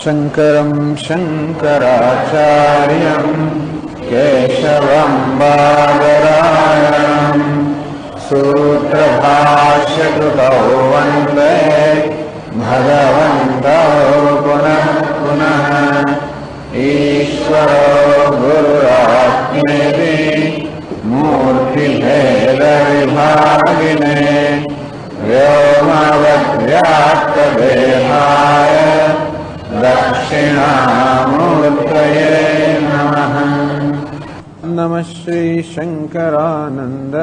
शङ्करं शङ्कराचार्यं केशवं बादरायणं सूत्रभाष्यकृतौ वन्दे भगवन्तौ पुनः पुनः। ईश्वरो गुरुरात्मेति मूर्तिभेदविभागिने व्योमवद्व्याप्तदेहाय दक्षिणामूर्तये नमः। नमः श्री शंकरानंद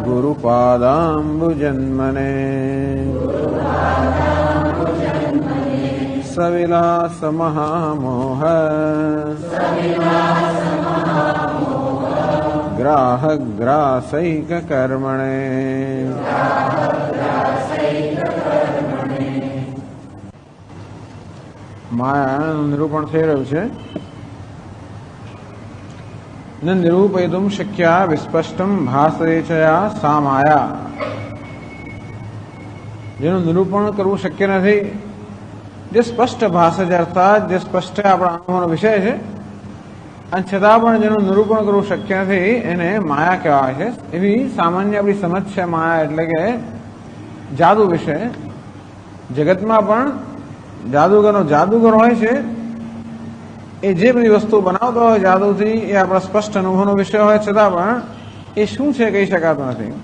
गुरुपादाम्बुजन्मने सविलास महामोह ग्राहग्रासैक कर्मणे। માયાનું નિરૂપણ થઈ રહ્યું છે. ન નિરૂપયિતુમ શક્યા વિસ્પષ્ટમ ભાસરેચયા સા માયા. જેનું નિરૂપણ કરવું શક્ય નથી, જે સ્પષ્ટ ભાષા છે, અર્થાત જે સ્પષ્ટ આપણા અનુભવનો વિષય છે, અને છતાં પણ જેનું નિરૂપણ કરવું શક્ય નથી એને માયા કહેવાય છે. એવી સામાન્ય આપણી સમજ છે. માયા એટલે કે જાદુ વિશે. જગતમાં પણ જાદુગર હોય છે, એ જે બધી વસ્તુ બનાવતો હોય જાદુથી, એ આપણા સ્પષ્ટ અનુભવનો વિષય હોય, છતાં પણ એ શું છે કહી શકાતું નથી.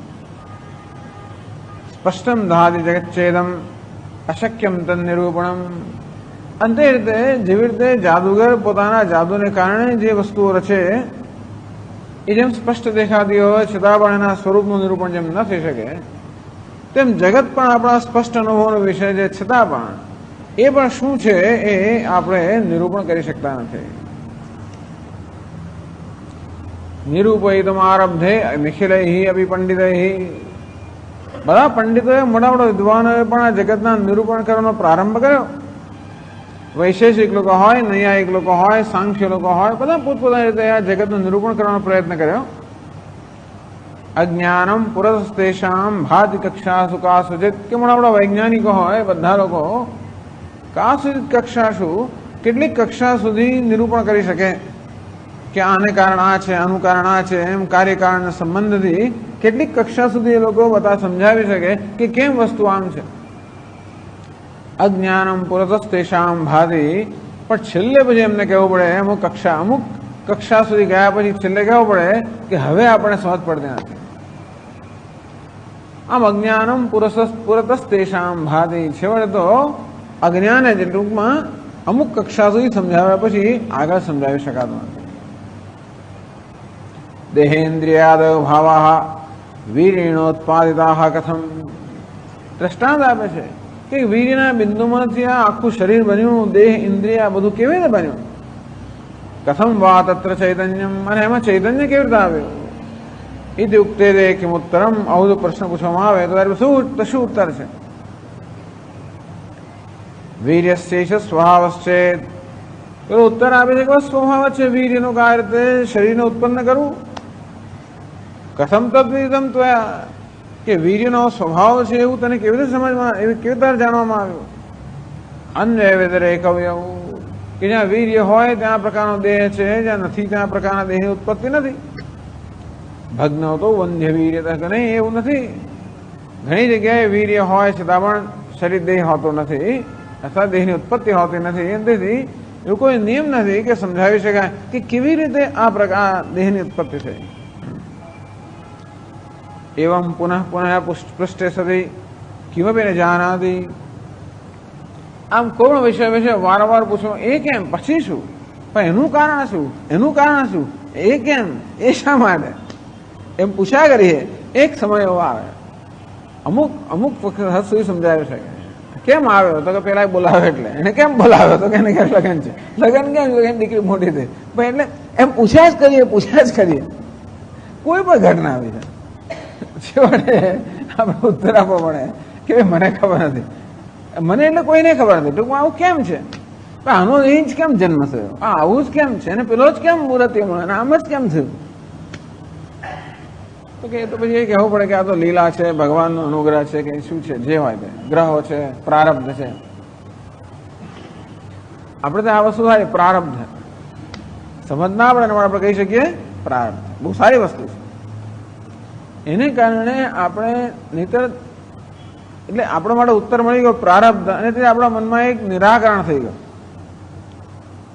સ્પષ્ટમ દહાતિ જગચ્છેદમ અશક્યમ તન નિરૂપણમ. અંતે રીતે જેવી રીતે જાદુગર પોતાના જાદુને કારણે જે વસ્તુઓ રચે એ જેમ સ્પષ્ટ દેખાતી હોય, છતાં પણ એના સ્વરૂપનું નિરૂપણ જેમ ન થઈ શકે, તેમ જગત પણ આપણા સ્પષ્ટ અનુભવનો વિષય છે, છતાં પણ એ પણ શું છે એ આપણે નિરૂપણ કરી શકતા નથી. નિરૂપયિતુમ આરબ્ધે નિખિલૈઃ અપિ પંડિતૈઃ. બધા પંડિતોએ, મોટા મોટા વિદ્વાનોએ પણ આ જગતના નિરૂપણ કરવાનો પ્રારંભ કર્યો. વૈશેષિક લોકો હોય, નૈયાયિક લોકો હોય, સાંખ્ય લોકો હોય, બધા પોતપોતાની રીતે આ જગતનું નિરૂપણ કરવાનો પ્રયત્ન કર્યો. અજ્ઞાનમ પુરસ્તેષામ ભાતિ કક્ષાસુ કાસુચિત. કે મોટા મોટા વૈજ્ઞાનિકો હોય, બધા લોકો કાસુચિત કક્ષાસુ કેટલીક કક્ષા સુધી નિરૂપણ કરી શકે કે આને કારણ આ છે, આનું કારણ આ છે, એમ કાર્યકારણ સંબંધથી કેટલીક કક્ષા સુધી એ લોકો બધા સમજાવી શકે કે કેમ વસ્તુ આમ છે. અજ્ઞાનમ પુરતસ્તેષામ ભાતિ. પણ છેલ્લે પછી એમને કહેવું પડે, અમુક કક્ષા સુધી ગયા પછી છેલ્લે કહેવું પડે કે હવે આપણે સમજ પડતી નથી. આમ અજ્ઞાનમ પુરતસ્તેષામ ભાતિ. છેવટે તો અજ્ઞાન જ ટૂંકમાં અમુક કક્ષા સુધી સમજાવ્યા પછી આગળ સમજાવી શકાતું નથી. દેહેન્દ્રિયાદયો ભાવા વીર્યેણોત્પાદિતાઃ કથમ. દ્રષ્ટાંત આપે છે કે વીર્યના બિંદુમાંથી આ આખું શરીર બન્યું, દેહ ઇન્દ્રિય બધું કેવી રીતે બન્યું. કથમ વા તત્ર ચૈતન્યમ. અને એમાં ચૈતન્ય કેવી રીતે આવ્યું. ઇતિ ઉક્તે દે કિમ ઉત્તરમ. આવું જો પ્રશ્ન પૂછવામાં આવે તો શું ઉત્તર છે. વીર્યસ્યૈષ સ્વભાવશ્ચેત. પેલો ઉત્તર આપે છે કે સ્વભાવ છે વીર્યનો, આ રીતે શરીરને ઉત્પન્ન કરવું. કથમ તદ્વિદમ ત્વયા. કે વીર્યનો સ્વભાવ છે એવું તને કેવી રીતે સમજમાં, એવી કેવી રીતે જાણવામાં આવ્યું. અન્ય વ્યતિરેકવ્યમ. કે જ્યાં વીર્ય હોય ત્યાં પ્રકારનો દેહ છે, જ્યાં નથી ત્યાં પ્રકારના દેહની ઉત્પત્તિ નથી. ભગ્ન તો વંધ્ય વીર્ય. નહીં, એવું નથી. ઘણી જગ્યાએ વીર્ય હોય છતાં પણ શરીર દેહ હોતો નથી, અથવા દેહની ઉત્પત્તિ હોતી નથી. તેથી એવું કોઈ નિયમ નથી કે સમજાવી શકાય કે કેવી રીતે આ પ્રકાર દેહની ઉત્પત્તિ થઈ. એવમ પુનઃ પુનઃ પૃષ્ઠે સદી કિમપી ન જાનાતિ. આમ કોઈ વિષય વિશે વારંવાર પૂછો, એ કેમ, પછી શું, પણ એનું કારણ શું, એ કેમ, એ શા માટે, એમ પૂછ્યા કરીએ. એક સમય એવો આવે, અમુક હદ સુધી સમજાવી શકે. કેમ આવ્યો તો કે પેલા બોલાવ્યો, એટલે એને કેમ બોલાવ્યો તો કે એને ક્યાં લગ્ન છે, લગ્ન કેમ છે, દીકરી મોટી થઈ. પણ એટલે એમ પૂછ્યા જ કરીએ. કોઈ પણ ઘટના આવી જાય છેવટે આપણે ઉત્તર આપવો પડે કે મને ખબર નથી. મને એટલે કોઈને ખબર નથી. ટૂંકમાં આવું કેમ છે, આનો એ જ કેમ જન્મ થયો, આવું જ કેમ છે, અને પેલો જ કેમ મુહૂર્ત મળે, આમ જ કેમ થયું. તો કે તો પછી એ કહેવું પડે કે આ તો લીલા છે, ભગવાનનો અનુગ્રહ છે કે શું છે, જે હોય તે ગ્રહો છે, પ્રારબ્ધ છે. આપણે તો આ વસ્તુ થાય પ્રારબ્ધ સમજ ના પડે ને આપણે કહી શકીએ પ્રારબ્ધ બહુ સારી વસ્તુ છે. એને કારણે આપણે નહીતર એટલે આપણા માટે ઉત્તર મળી ગયો પ્રારબ્ધ, અને તે આપણા મનમાં એક નિરાકરણ થઈ ગયું.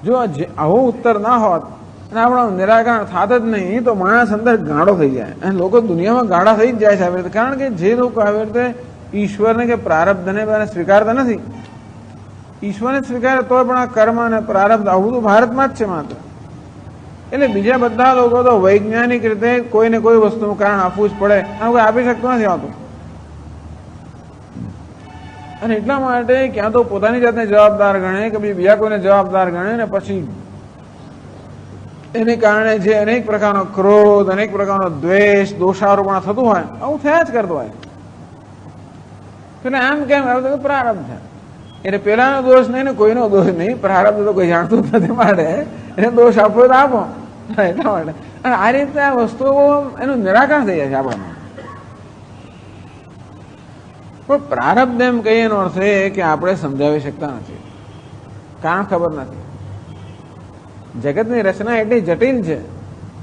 જો આવો ઉત્તર ના હોત અને આપણું નિરાકરણ થાત જ નહીં તો માણસ અંદર ગાળો થઈ જાય, અને લોકો દુનિયામાં ગાળા થઈ જ જાય છે આવી રીતે. કારણ કે જે લોકો આવી રીતે ઈશ્વરને કે પ્રારબ્ધને સ્વીકારતા નથી, ઈશ્વરને સ્વીકારે તો પણ આ કર્મ અને પ્રારબ્ધ આવું તો ભારતમાં જ છે માત્ર. એટલે બીજા બધા લોકો તો વૈજ્ઞાનિક રીતે કોઈને કોઈ વસ્તુનું કારણ આપવું જ પડે, આનું કોઈ આપી શકતું નથી આવતું. અને એટલા માટે ક્યાં તો પોતાની જાતને જવાબદાર ગણે કે બીજા કોઈને જવાબદાર ગણે, ને પછી એને કારણે જે અનેક પ્રકારનો ક્રોધ, અનેક પ્રકારનો દ્વેષ, દોષારોપણ થતું હોય, આવું થયા જ કરતું હોય. એટલે આમ કેમ પ્રારબ્ધ છે એટલે પેલાનો દોષ નહીં ને કોઈનો દોષ નહીં, પ્રારબ્ધ તો કોઈ જાણતું જ નથી, માટે એને દોષ આપવો તો આપો. એટલા માટે અને આ રીતે આ વસ્તુઓ એનું નિરાકરણ થઈ જાય છે આપણામાં. પણ પ્રારબ્ધ એમ કહીએ એનો અર્થ એ કે આપણે સમજાવી શકતા નથી, કારણ ખબર નથી. જગતની રચના એટલી જટિલ છે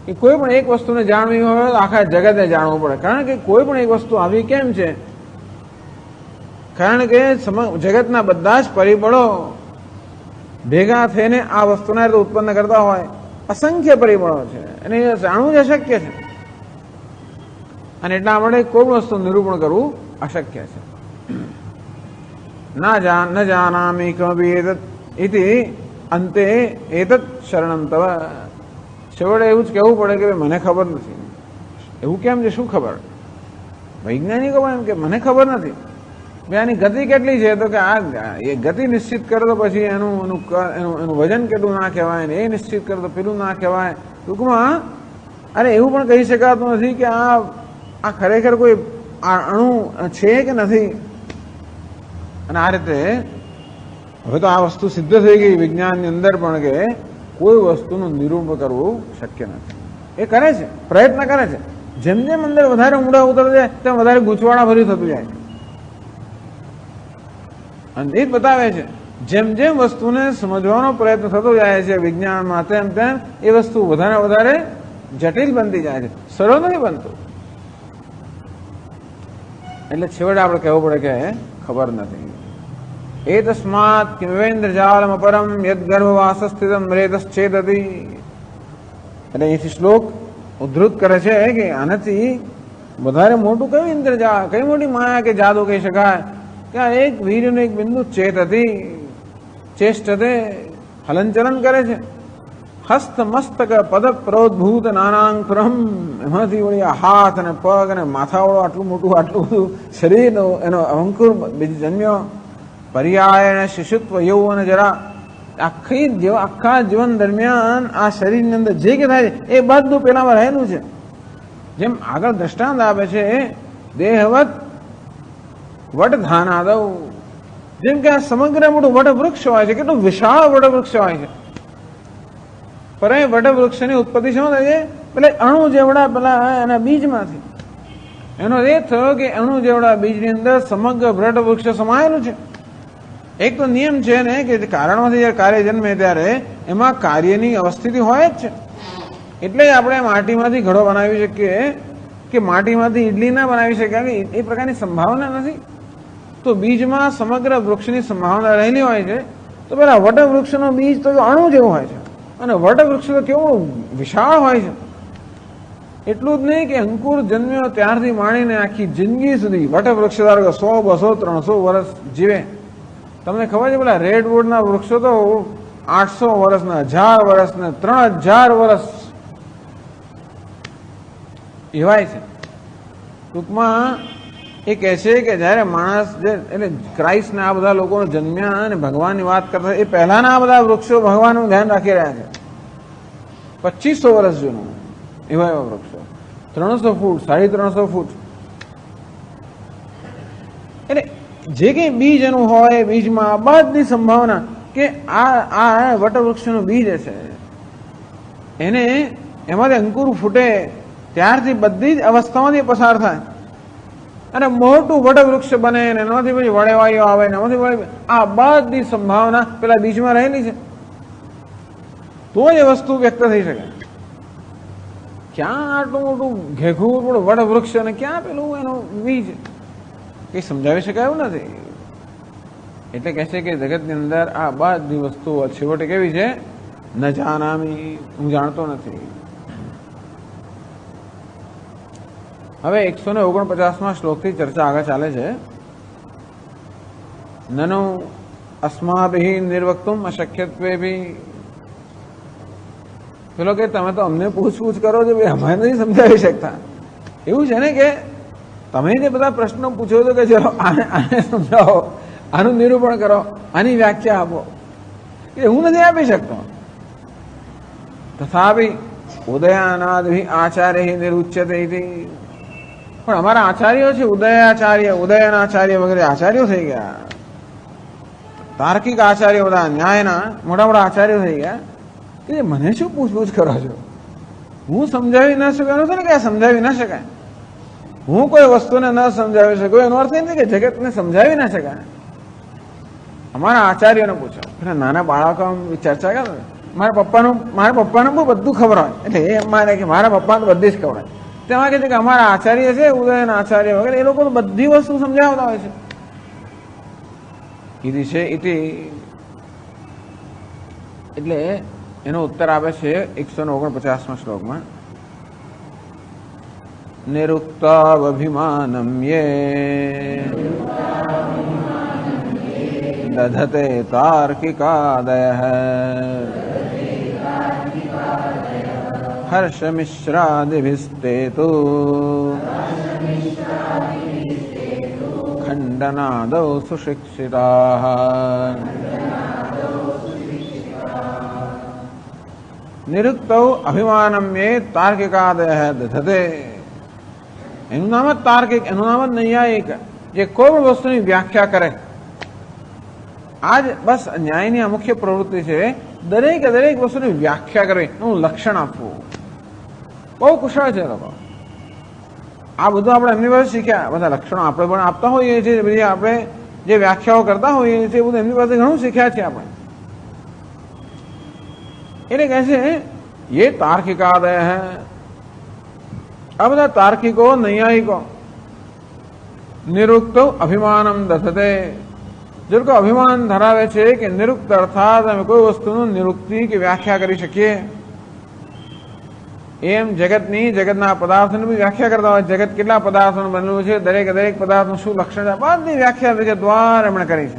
કે કોઈ પણ એક વસ્તુને જાણવી હોય તો આખા જગતને જાણવું પડે. કારણ કે કોઈ પણ એક વસ્તુ આવી કેમ છે, કારણ કે જગતના બધા જ પરિબળો ભેગા થઈને આ વસ્તુને ઉત્પન્ન કરતા હોય. અસંખ્ય પરિબળો છે અને એ જાણવું જ અશક્ય છે, અને એટલા માટે કોઈ પણ વસ્તુ નિરૂપણ કરવું અશક્ય છે. ન જાનામિ કમપી એતત ઇતિ અંતે એતત શરણમ તવ. છેવટે એવું જ કહેવું પડે કે મને ખબર નથી. એવું કેમ છે, શું ખબર? વૈજ્ઞાનિકો એમ કે મને ખબર નથી. આની ગતિ કેટલી છે, તો કે આ એ ગતિ નિશ્ચિત કરે તો પછી એનું વજન કેટલું ના કહેવાય, એ નિશ્ચિત કરે તો પેલું ના કહેવાય. ટૂંકમાં અરે એવું પણ કહી શકાતું નથી કે આ ખરેખર કોઈ અણુ છે કે નથી. અને આ રીતે હવે તો આ વસ્તુ સિદ્ધ થઈ ગઈ વિજ્ઞાનની અંદર પણ કે કોઈ વસ્તુનું નિરૂપણ કરવું શક્ય નથી. એ કરે છે, પ્રયત્ન કરે છે. જેમ જેમ અંદર વધારે ઊંડા ઉતરે જાય તેમ વધારે ગૂંચવાડા ભર્યું થતું જાય છે. અને એ જ બતાવે છે જેમ જેમ વસ્તુને સમજવાનો પ્રયત્ન થતો જાય છે વિજ્ઞાનમાં, તેમ તેમ એ વસ્તુ વધારે વધારે જટિલ બનતી જાય છે, સરળ નથી બનતું. એટલે છેવટે આપણે કહેવું પડે કે ખબર નથી. એ તસ્માત કિમેન્દ્રજાલમ પરમ યદ ગર્ભવાસ સ્થિતમ રેતશ્ચેદતિ. એટલે અહીંથી શ્લોક ઉદ્ધૃત કરે છે કે આનાથી વધારે મોટું કયું ઇન્દ્રજાળ, કઈ મોટી માયા કે જાદુ કહી શકાય કે આ એક વીર્યનું એક બિંદુ ચેત હતી, ચેષ્ટતે હલનચલન કરે છે. હસ્ત મસ્તક પદ પ્રોદ્ભૂત નાનાંકરમ. એમાંથી વળી આ હાથ અને પગ અને માથાવાળો આટલું મોટું આટલું બધું શરીરનો એનો અંકુર જન્મ્યો. પર્યાય શિશુત્વ યૌવન જરા. આખા જીવન દરમિયાન આ શરીરની અંદર જે કે થાય છે એ બધું પેલામાં રહેલું છે. જેમ આગળ દ્રષ્ટાંત આપે છે દેહવત વટધાનાદવ. જેમ કે આ સમગ્ર મોટું વટવૃક્ષ હોય છે, કેટલું વિશાળ વટવૃક્ષ હોય છે, પર એ વટવૃક્ષની ઉત્પત્તિ શું થાય છે? પેલા અણુ જેવડા પેલા એના બીજમાંથી. એનો એ થયો કે અણુ જેવડા બીજની અંદર સમગ્ર વટવૃક્ષ સમાયેલું છે. એક તો નિયમ છે ને કે કારણમાંથી જયારે કાર્ય જન્મે ત્યારે એમાં કાર્યની અવસ્થિતિ હોય જ છે. એટલે આપણે માટીમાંથી ઘડો બનાવી શકીએ કે માટીમાંથી ઈડલી ના બનાવી શકીએ, એ પ્રકારની સંભાવના નથી. તો બીજમાં સમગ્ર વૃક્ષની સંભાવના રહેલી હોય છે. તો પેલા વટવૃક્ષનો બીજ તો અણુ જેવું હોય છે, અને વટવૃક્ષ તો કેવું વિશાળ હોય છે. એટલું જ નહીં કે અંકુર જન્મ્યો ત્યારથી માંડીને આખી જિંદગી સુધી વટવૃક્ષ ધારો 100, 200, 300 વર્ષ જીવે. તમને ખબર છે પેલા રેડવુડના વૃક્ષો તો 800 વર્ષના, 1000 વર્ષના, 3000 વર્ષ એવાય છે. ટૂંકમાં એ કહે છે કે જયારે માણસ એટલે ક્રાઇસ્ટને આ બધા લોકો જન્મ્યા અને ભગવાનની વાત કરતા એ પહેલાના આ બધા વૃક્ષો ભગવાનનું ધ્યાન રાખી રહ્યા છે. 2500 વર્ષ જૂનું એવા એવા વૃક્ષો, 300 ફૂટ, 350 ફૂટ. એટલે જે કઈ બીજ એનું હોય, બીજમાં બધી સંભાવના કે આ વટવૃક્ષનું બીજ છે, એને એમાંથી અંકુર ફૂટે ત્યારથી બધી જ અવસ્થાઓથી પસાર થાય અને મોટું વટવૃક્ષ બને ને એનાથી પછી વળેવાઈઓ આવે ને એમાંથી વળે, આ બધી સંભાવના પેલા બીજમાં રહેલી છે, તો જ એ વસ્તુ વ્યક્ત થઈ શકે. ક્યાં આટલું મોટું ઘેઘુર વટવૃક્ષ અને ક્યાં પેલું એનું બીજ, કઈ સમજાવી શકાય એવું નથી. એટલે કહે છે કે જગતની અંદર આ બધી વસ્તુઓ છેવટે કેવી છે? ન જાનામી, હું જાણતો નથી. હવે 149માં શ્લોકથી ચર્ચા આગળ ચાલે છે. નનુ અસ્માભિ નિર્વક્તુમ અશક્યત્વેભિ. પેલો કે તમે તો અમને પૂછપૂછ કરો છો, ભાઈ અમે નથી સમજાવી શકતા. એવું છે ને કે તમે જે બધા પ્રશ્નો પૂછો છો કે ચલો આને સમજાવો, આનું નિરૂપણ કરો, આની વ્યાખ્યા આપો, એ હું નથી આપી શકતો. તથાપિ ઉદયાનાદિ આચાર્ય નિરુચ્યતે. પણ અમારા આચાર્યો છે ઉદયનાચાર્ય વગેરે આચાર્યો થઈ ગયા, તાર્કિક આચાર્યો, બધા ન્યાયના મોટા મોટા આચાર્યો થઈ ગયા. કે મને શું પૂછપૂછ કરો છો? હું સમજાવી ના શકાય નથી ને કે સમજાવી ના શકાય. હું કોઈ વસ્તુને ન સમજાવી શકું એનો અર્થ એ નથી કે જગતને સમજાવી ના શકાય. અમારા આચાર્યોને પૂછો. નાના બાળકો ચર્ચા કરે, મારા પપ્પાનું બહુ બધું ખબર હોય, એટલે એ માને કે મારા પપ્પાને બધી જ ખબર હોય. તેમાં કહે છે કે અમારા આચાર્ય છે ઉદયના આચાર્ય વગેરે, એ લોકો તો બધી વસ્તુ સમજાવતા હોય છે. કીધી છે ઇતિ. એટલે એનો ઉત્તર આપે છે 149માં શ્લોકમાં. નિરુક્તાવભિમાનમ યે દધતે તાર્કિકાદયઃ હર્ષમિશ્રાદિભિસ્તેતુ ખંડનાદૌ સુશિક્ષિતાઃ. નિરુક્તૌ અભિમાનમ્યે તાર્કિકાદયઃ દધતે. એનું નામ જ તાર્કિક, એનું નામ જ નૈયાયિક, જે કોઈ પણ વસ્તુની વ્યાખ્યા કરે. આજ બસ ન્યાયની આ મુખ્ય પ્રવૃત્તિ છે. દરેક વસ્તુની વ્યાખ્યા કરવી, એનું લક્ષણ આપવું. બહુ કુશળ છે લોકો. આ બધું આપણે એમની પાસે શીખ્યા. બધા લક્ષણો આપણે પણ આપતા હોઈએ છીએ, બધી આપણે જે વ્યાખ્યાઓ કરતા હોઈએ છીએ, બધું એમની પાસે ઘણું શીખ્યા છે આપણે. એટલે કહે છે એ તાર્કિકાદય હૈ. આ બધા તાર્કિકો નૈયાયિકો નિરુક્ત અભિમાનમ દધતે. જે લોકો અભિમાન ધરાવે છે કે નિરુક્ત અર્થાત અમે કોઈ વસ્તુનું નિરુક્તિ કે વ્યાખ્યા કરી શકીએ, એમ જગતના પદાર્થોની બી વ્યાખ્યા કરતા હોય. જગત કેટલા પદાર્થોનું બનેલું છે, દરેક પદાર્થનું શું લક્ષણ છે, બધી વ્યાખ્યા વિગતવાર એમણે કરી છે.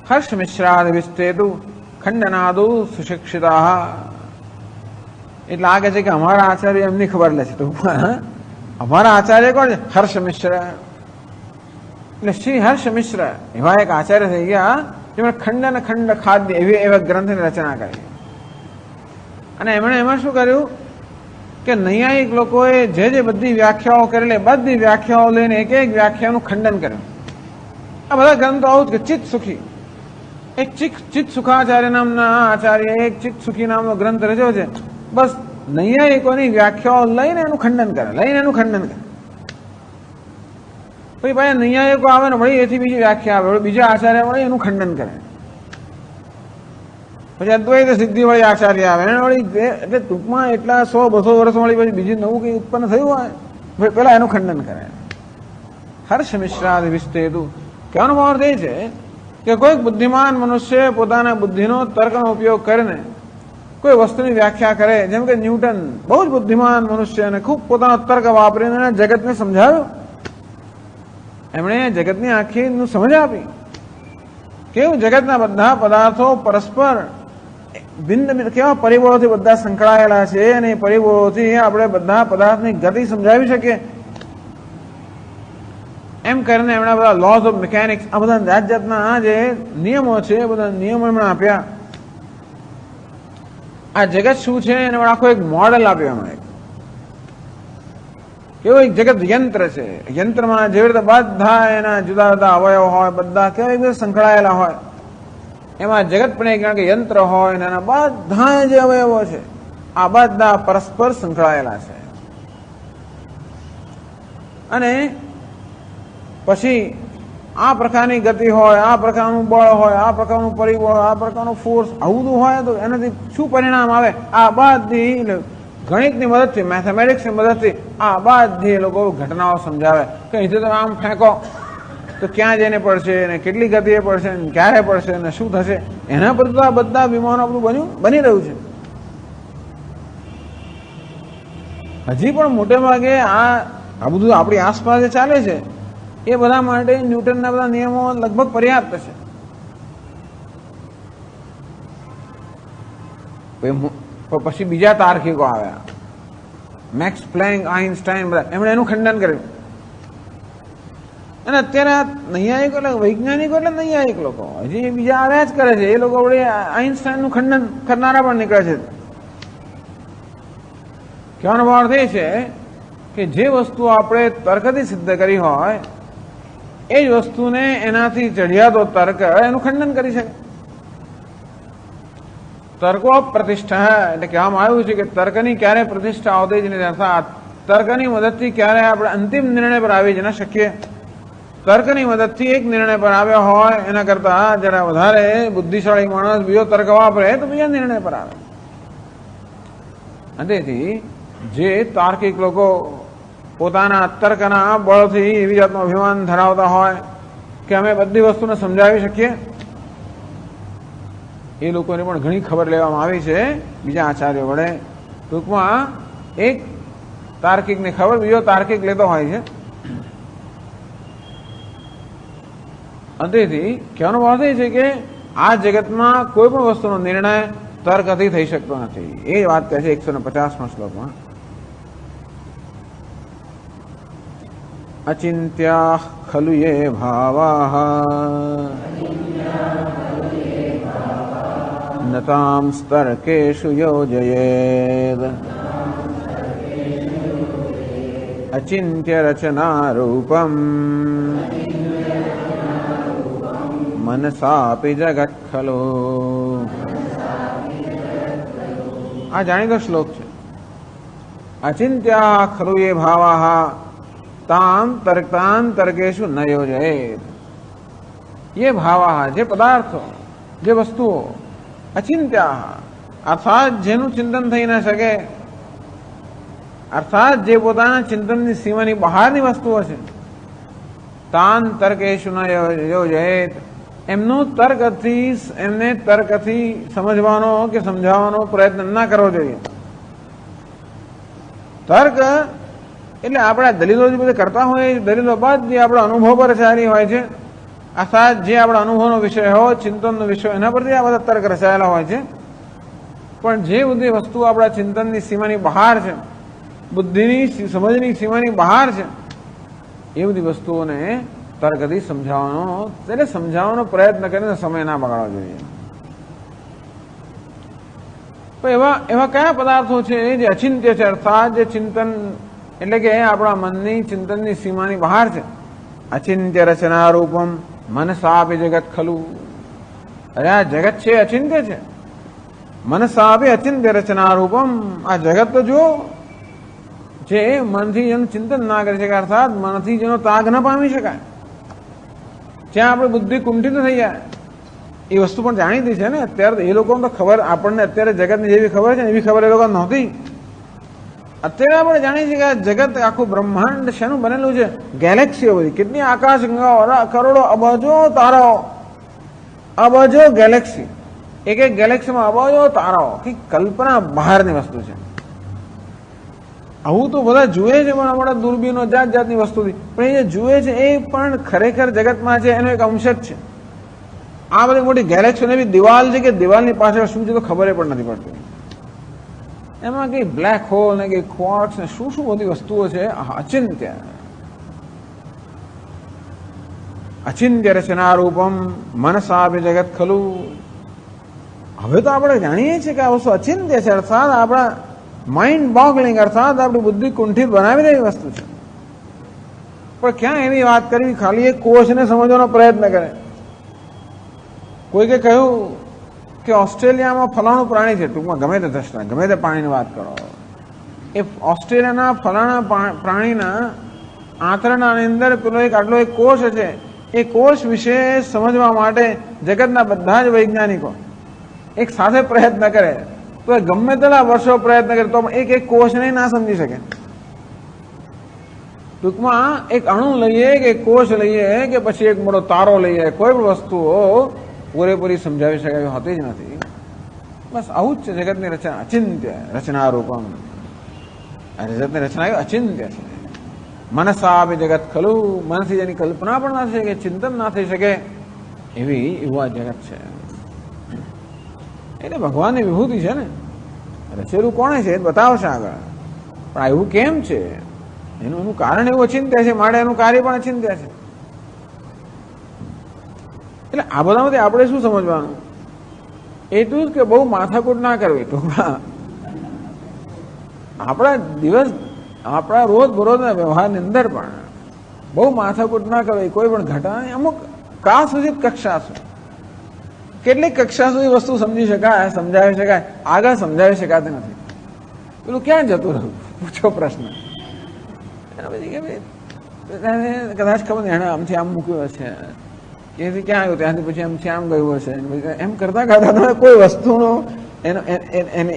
હર્ષ મિશ્રાદ વિસ્તેતુ ખંડનાદુ સુશિક્ષિતા. એટલે લાગે છે કે અમારા આચાર્ય એમની ખબર લે છે. તો અમારા આચાર્ય કોણ છે? હર્ષ મિશ્ર. એટલે શ્રી હર્ષ મિશ્ર એવા એક આચાર્ય થઈ ગયા, જેમણે ખંડ ખાદ્ય એવા ગ્રંથની રચના કરી. અને એમણે એમાં શું કર્યું કે નૈયાયિક લોકોએ જે બધી વ્યાખ્યાઓ કરેલી, બધી વ્યાખ્યાઓ લઈને એક વ્યાખ્યાનું ખંડન કર્યું. આ બધા ગ્રંથો આવું જ કે ચિત્ત સુખી, એક ચિત્ત સુખાચાર્ય નામના આચાર્ય એક ચિત્ત સુખી નામનો ગ્રંથ રચ્યો છે. બસ નૈયાયિકોની વ્યાખ્યાઓ લઈને એનું ખંડન કરે. પછી ભાઈ નૈયાયિકો આવે ને વળી એથી બીજી વ્યાખ્યા આવે, બીજા આચાર્ય વળી એનું ખંડન કરે. પછી અદ્વૈત સિદ્ધિ વળી આચાર્ય આવે વળી. એટલે ટૂંકમાં એટલા 100-200 વર્ષ વળી પછી બીજું નવું કંઈ ઉત્પન્ન થયું હોય, પેલા એનું ખંડન કરે. હર્ષ મિશ્રાદિ વિસ્તેતુ. કહેવાનો ભાવ એ છે કે કોઈક બુદ્ધિમાન મનુષ્ય પોતાના બુદ્ધિનો તર્કનો ઉપયોગ કરીને કોઈ વસ્તુની વ્યાખ્યા કરે. જેમ કે ન્યૂટન બહુ જ બુદ્ધિમાન મનુષ્ય અને ખૂબ પોતાનો તર્ક વાપરીને જગતને સમજાવ્યો. એમણે જગતની આખી સમજ આપી કેવું જગતના બધા પદાર્થો પરસ્પર ભિન્ન કેવા પરિબળોથી બધા સંકળાયેલા છે, અને એ પરિબળોથી આપણે બધા પદાર્થની ગતિ સમજાવી શકીએ. એમ કરીને એમણે બધા લોઝ ઓફ મિકેનિક્સ, આ બધા જાતના જે નિયમો છે એ બધા નિયમો એમણે આપ્યા. આ જગત શું છે એને આખો એક મોડેલ આપ્યો એમણે. કેવું એક જગત યંત્ર છે. યંત્રમાં જેવી રીતે બધા એના જુદા જુદા અવયવ હોય, બધા કેવા એક બધા સંકળાયેલા હોય, એમાં જગત પણ એક યંત્ર હોય, એના બધા જે અવયવો છે આ બધા પરસ્પર સંકળાયેલા છે. અને પછી આ પ્રકારની ગતિ હોય, આ પ્રકારનું બળ હોય, આ પ્રકારનું પરિબળ હોય, આ પ્રકારનું ફોર્સ, આવું બધું હોય તો એનાથી શું પરિણામ આવે? આ બધી ગણિતની મદદથી, મેથેમેટિક્સની મદદથી આ બધી એ લોકો ઘટનાઓ સમજાવે કે અહીંથી તમે આમ ફેંકો તો ક્યાં જઈને પડશે, ને કેટલી ગતિએ પડશે, ને ક્યારે પડશે, ને શું થશે, એના પર તો આ બધા વિમાનો આપણું બની રહ્યું છે. હજી પણ મોટે ભાગે આ બધું આપણી આસપાસ જે ચાલે છે એ બધા માટે ન્યૂટનના બધા નિયમો લગભગ પર્યાપ્ત છે. પછી બીજા તાર્કિકો આવ્યા, મેક્સ પ્લેન્ક, આઇન્સ્ટાઈન, બધા એમણે એનું ખંડન કર્યું. અને અત્યારે આ નૈયાયિકો એટલે વૈજ્ઞાનિકો એટલે નૈયાયિક લોકો હજી બીજા આવ્યા જ કરે છે. એ લોકો વળી આઇન્સ્ટાઈનનું ખંડન કરનારા પણ નીકળે છે. કહેવાનો અર્થ એ છે કે જે વસ્તુ આપણે તર્કથી સિદ્ધ કરી હોય એ જ વસ્તુને એનાથી ચઢિયાતો તર્ક એનું ખંડન કરી શકે. તર્કો પ્રતિષ્ઠા એટલે કહેવામાં આવ્યું છે કે તર્કની ક્યારે પ્રતિષ્ઠા આવતી જ નથી. અર્થાત તર્કની મદદથી ક્યારે આપણે અંતિમ નિર્ણય પર આવી જ ન શકીએ. તર્કની મદદથી એક નિર્ણય પર આવ્યો હોય એના કરતા જરા વધારે બુદ્ધિશાળી માણસ બીજો તર્ક વાપરે તો બીજા નિર્ણય પર આવે. તેથી જે તાર્કિક લોકો પોતાના તર્કના બળથી એવી જાતનું અભિમાન ધરાવતા હોય કે અમે બધી વસ્તુને સમજાવી શકીએ, એ લોકોને પણ ઘણી ખબર લેવામાં આવી છે બીજા આચાર્યો વડે. ટૂંકમાં એક તાર્કિકની ખબર બીજો તાર્કિક લેતો હોય છે. અંતેથી કહેવાનો અર્થ એ છે કે આ જગતમાં કોઈ પણ વસ્તુનો નિર્ણય તર્કથી થઈ શકતો નથી. એ વાત કહે છે 150માં શ્લોકમાં. અચિંત્યા ખલુ યે ભાવાઃ નતાં તર્કેષુ યોજયેદ. અચિંત્ય રચના રૂપમ મનસાપી જગત ખલો. આ જાણીતો શ્લોક છે. અચિંત્યા ખલુ યે ભાવાઃ તામ તર્કાન તર્કેષુ ન યોજયેત. ये भावाः જે પદાર્થો, જે વસ્તુઓ, અચિંત્યા અર્થાત જેનું ચિંતન થઈ ન શકે, અર્થાત જે પોતાના ચિંતનની સીમાની બહારની વસ્તુઓ છે, તાન તર્કેષુ ન યોજયેત. એમનો એમને તર્કથી સમજવાનો કે સમજાવવાનો પ્રયત્ન ના કરવો જોઈએ. તર્ક એટલે આપણા દલીલો જે બધા કરતા હોય, દલીલો બાદ જે આપણા અનુભવ પર રચાયેલી હોય છે, અર્થાત જે આપણા અનુભવનો વિષય હોય, ચિંતનનો વિષય, એના પરથી આ બધા તર્ક રચાયેલા હોય છે. પણ જે બધી વસ્તુ આપણા ચિંતનની સીમાની બહાર છે, બુદ્ધિની સમજની સીમાની બહાર છે, એ બધી વસ્તુઓને તર્કથી સમજાવવાનો પ્રયત્ન કરીને સમય ના બગાડવો જોઈએ. તો એવા કયા પદાર્થો છે જે અચિંત્ય છે, અર્થાત જે ચિંતન એટલે કે આપણા મનની ચિંતનની સીમાની બહાર છે. અચિંત્ય રચના રૂપમ મનસાપી જગત ખલું. અરે આ જગત છે અચિંત્ય છે. મનસાપી અચિંત્ય રચના રૂપમ. આ જગત તો જો જે મનથી જેનું ચિંતન ના કરી શકાય, અર્થાત મનથી જેનો તાગ ન પામી શકાય, જ્યાં આપણી બુદ્ધિ કુંઠિત થઈ જાય, એ વસ્તુ પણ જાણીતી છે ને. અત્યારે એ લોકોને તો ખબર, આપણને અત્યારે જગતની જેવી ખબર છે ને એવી ખબર એ લોકો નહોતી. અત્યારે આપણે જાણીએ છીએ કે આ જગત આખું બ્રહ્માંડ શેનું બનેલું છે? ગેલેક્સીઓ બધી, કેટલી આકાશ ગંગાઓ, કરોડો અબજો તારાઓ, અબજો ગેલેક્સી, એક એક ગેલેક્સીમાં અબજો તારાઓ, કે કલ્પના બહારની વસ્તુ છે. આવું તો બધા જુએ છે પણ આપણા દૂરબીનો જાત જાતની વસ્તુથી, પણ એ જે જુએ છે એ પણ ખરેખર જગતમાં છે એનો એક અંશ જ છે. આ બધી મોટી ગેલેક્સીઓને બી દિવાલ છે કે દિવાલની પાછળ શું છે તો ખબર પણ નથી પડતી. એમાં કઈ બ્લેક હોલ ને કઈ ક્વાર્ક્સ ને શું શું બધી વસ્તુઓ છે. અચિંત્ય અચિંત્ય રચના રૂપમ મનસાપી જગત ખલું. હવે તો આપણે જાણીએ છીએ કે આ વસ્તુ અચિંત્ય છે, અર્થાત આપણા માઇન્ડ બોગલિંગ, અર્થાત આપણી બુદ્ધિ કુંઠિત બનાવી દેવી વસ્તુ છે. પણ ક્યાં એવી વાત કરવી, ખાલી એક કોષને સમજવાનો પ્રયત્ન કરે. કોઈકે કહ્યું કે ઓસ્ટ્રેલિયામાં ફલાણું પ્રાણી છે, ટૂંકમાં ગમે તે દ્રષ્ટા, ગમે તે પ્રાણીની વાત કરો, એ ઓસ્ટ્રેલિયાના ફલાણા પ્રાણીના આંતરડાની અંદર પેલો આટલો એક કોષ છે, એ કોષ વિશે સમજવા માટે જગતના બધા જ વૈજ્ઞાનિકો એક સાથે પ્રયત્ન કરે તો ગમે તેટલા વર્ષો પ્રયત્ન કરે તો એક એક કોષને ના સમજી શકે. ટૂંકમાં એક અણુ લઈએ કે કોષ લઈએ કે પછી એક મોટો તારો લઈએ, કોઈ પણ વસ્તુઓ પૂરેપૂરી સમજાવી શકાય હોતી જ નથી. બસ આવું જ છે જગતની રચના, અચિંત્ય રચના રૂપમ. જગતની રચના અચિંત્ય છે. મનસા બી જગત ખલું, મનથી જેની કલ્પના પણ ના થઈ શકે, ચિંતન ના થઈ શકે એવી એવું આ જગત છે. એટલે ભગવાનની વિભૂતિ છે ને, રચેલું કોણે છે એ બતાવશે આગળ. પણ આ એવું કેમ છે, એનું કારણ એવું અચિંત્ય છે, માટે એનું કાર્ય પણ અચિંત્ય છે. એટલે આ બધામાંથી આપણે શું સમજવાનું? એટલું જ કે બહુ માથાકૂટ ના કરવી. ટૂંકમાં આપણા રોજ બરોજના વ્યવહારની અંદર પણ બહુ માથાકૂટ ના કરવી. કોઈ પણ ઘટના અમુક કા સુધી કક્ષા છે, કેટલીક કક્ષા સુધી વસ્તુ સમજી શકાય, સમજાવી શકાય, આગળ સમજાવી શકાતી નથી. પેલું ક્યાં જતું રહ્યું પૂછો પ્રશ્ન. કદાચ ખબર નહીં એને આમથી આમ મૂક્યું હશે, એથી ક્યાં આવ્યું, ત્યાંથી પછી આમથી આમ ગયું હશે, એમ કરતા કરતા તમે કોઈ વસ્તુનો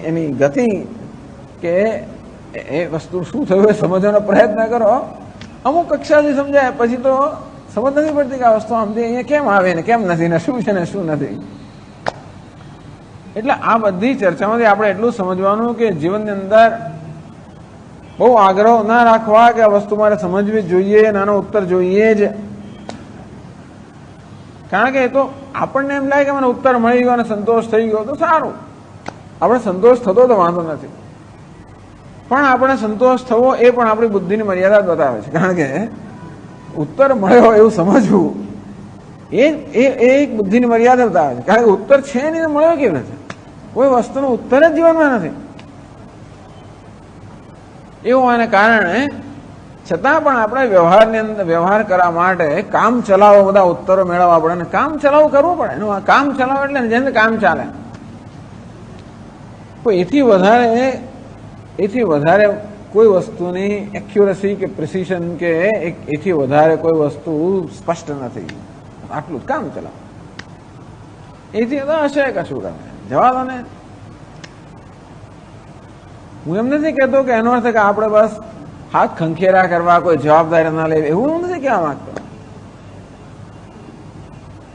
એની ગતિ કે એ વસ્તુ શું થયું એ સમજવાનો પ્રયત્ન કરો. અમુક કક્ષાથી સમજાય, પછી તો સમજ નથી પડતી કે આ વસ્તુ આમથી અહીંયા કેમ આવે ને કેમ નથી, ને શું છે ને શું નથી. એટલે આ બધી ચર્ચામાંથી આપણે એટલું સમજવાનું કે જીવનની અંદર બહુ આગ્રહ ના રાખવા કે આ વસ્તુ મારે સમજવી જોઈએ, નાનો ઉત્તર જોઈએ જ. કારણ કે એ તો આપણને એમ લાગે કે મને ઉત્તર મળી ગયો અને સંતોષ થઈ ગયો તો સારું, આપણે સંતોષ થતો તો વાંધો નથી. પણ આપણે સંતોષ થવો એ પણ આપણી બુદ્ધિની મર્યાદા જ બતાવે છે. કારણ કે ઉત્તર મળ્યો એવું સમજવું એ એક બુદ્ધિની મર્યાદા બતાવે છે. કારણ કે ઉત્તર છે નહીં તો મળ્યો કેવી નથી, કોઈ વસ્તુનો ઉત્તર જ જીવનમાં નથી. એવું આને કારણે છતાં પણ આપણે વ્યવહારની અંદર વ્યવહાર કરવા માટે કામ ચલાવો, બધા ઉત્તરો મેળવવા પડે, કામ ચલાવો કરવું પડે. એનું કામ ચલાવો એટલે જેને કામ ચાલે. એથી વધારે કોઈ વસ્તુની એક્યુરસી કે પ્રિસિશન કે એથી વધારે કોઈ વસ્તુ સ્પષ્ટ નથી. આટલું જ કામ ચલાવો, એથી તો હશે કશું કરે જવા દો ને. હું એમ નથી કહેતો કે એનો અર્થ કે આપણે બસ હાથ ખંખેરા કરવા, કોઈ જવાબદારી ના લેવી, એવું હું નથી કહેવા માંગતો.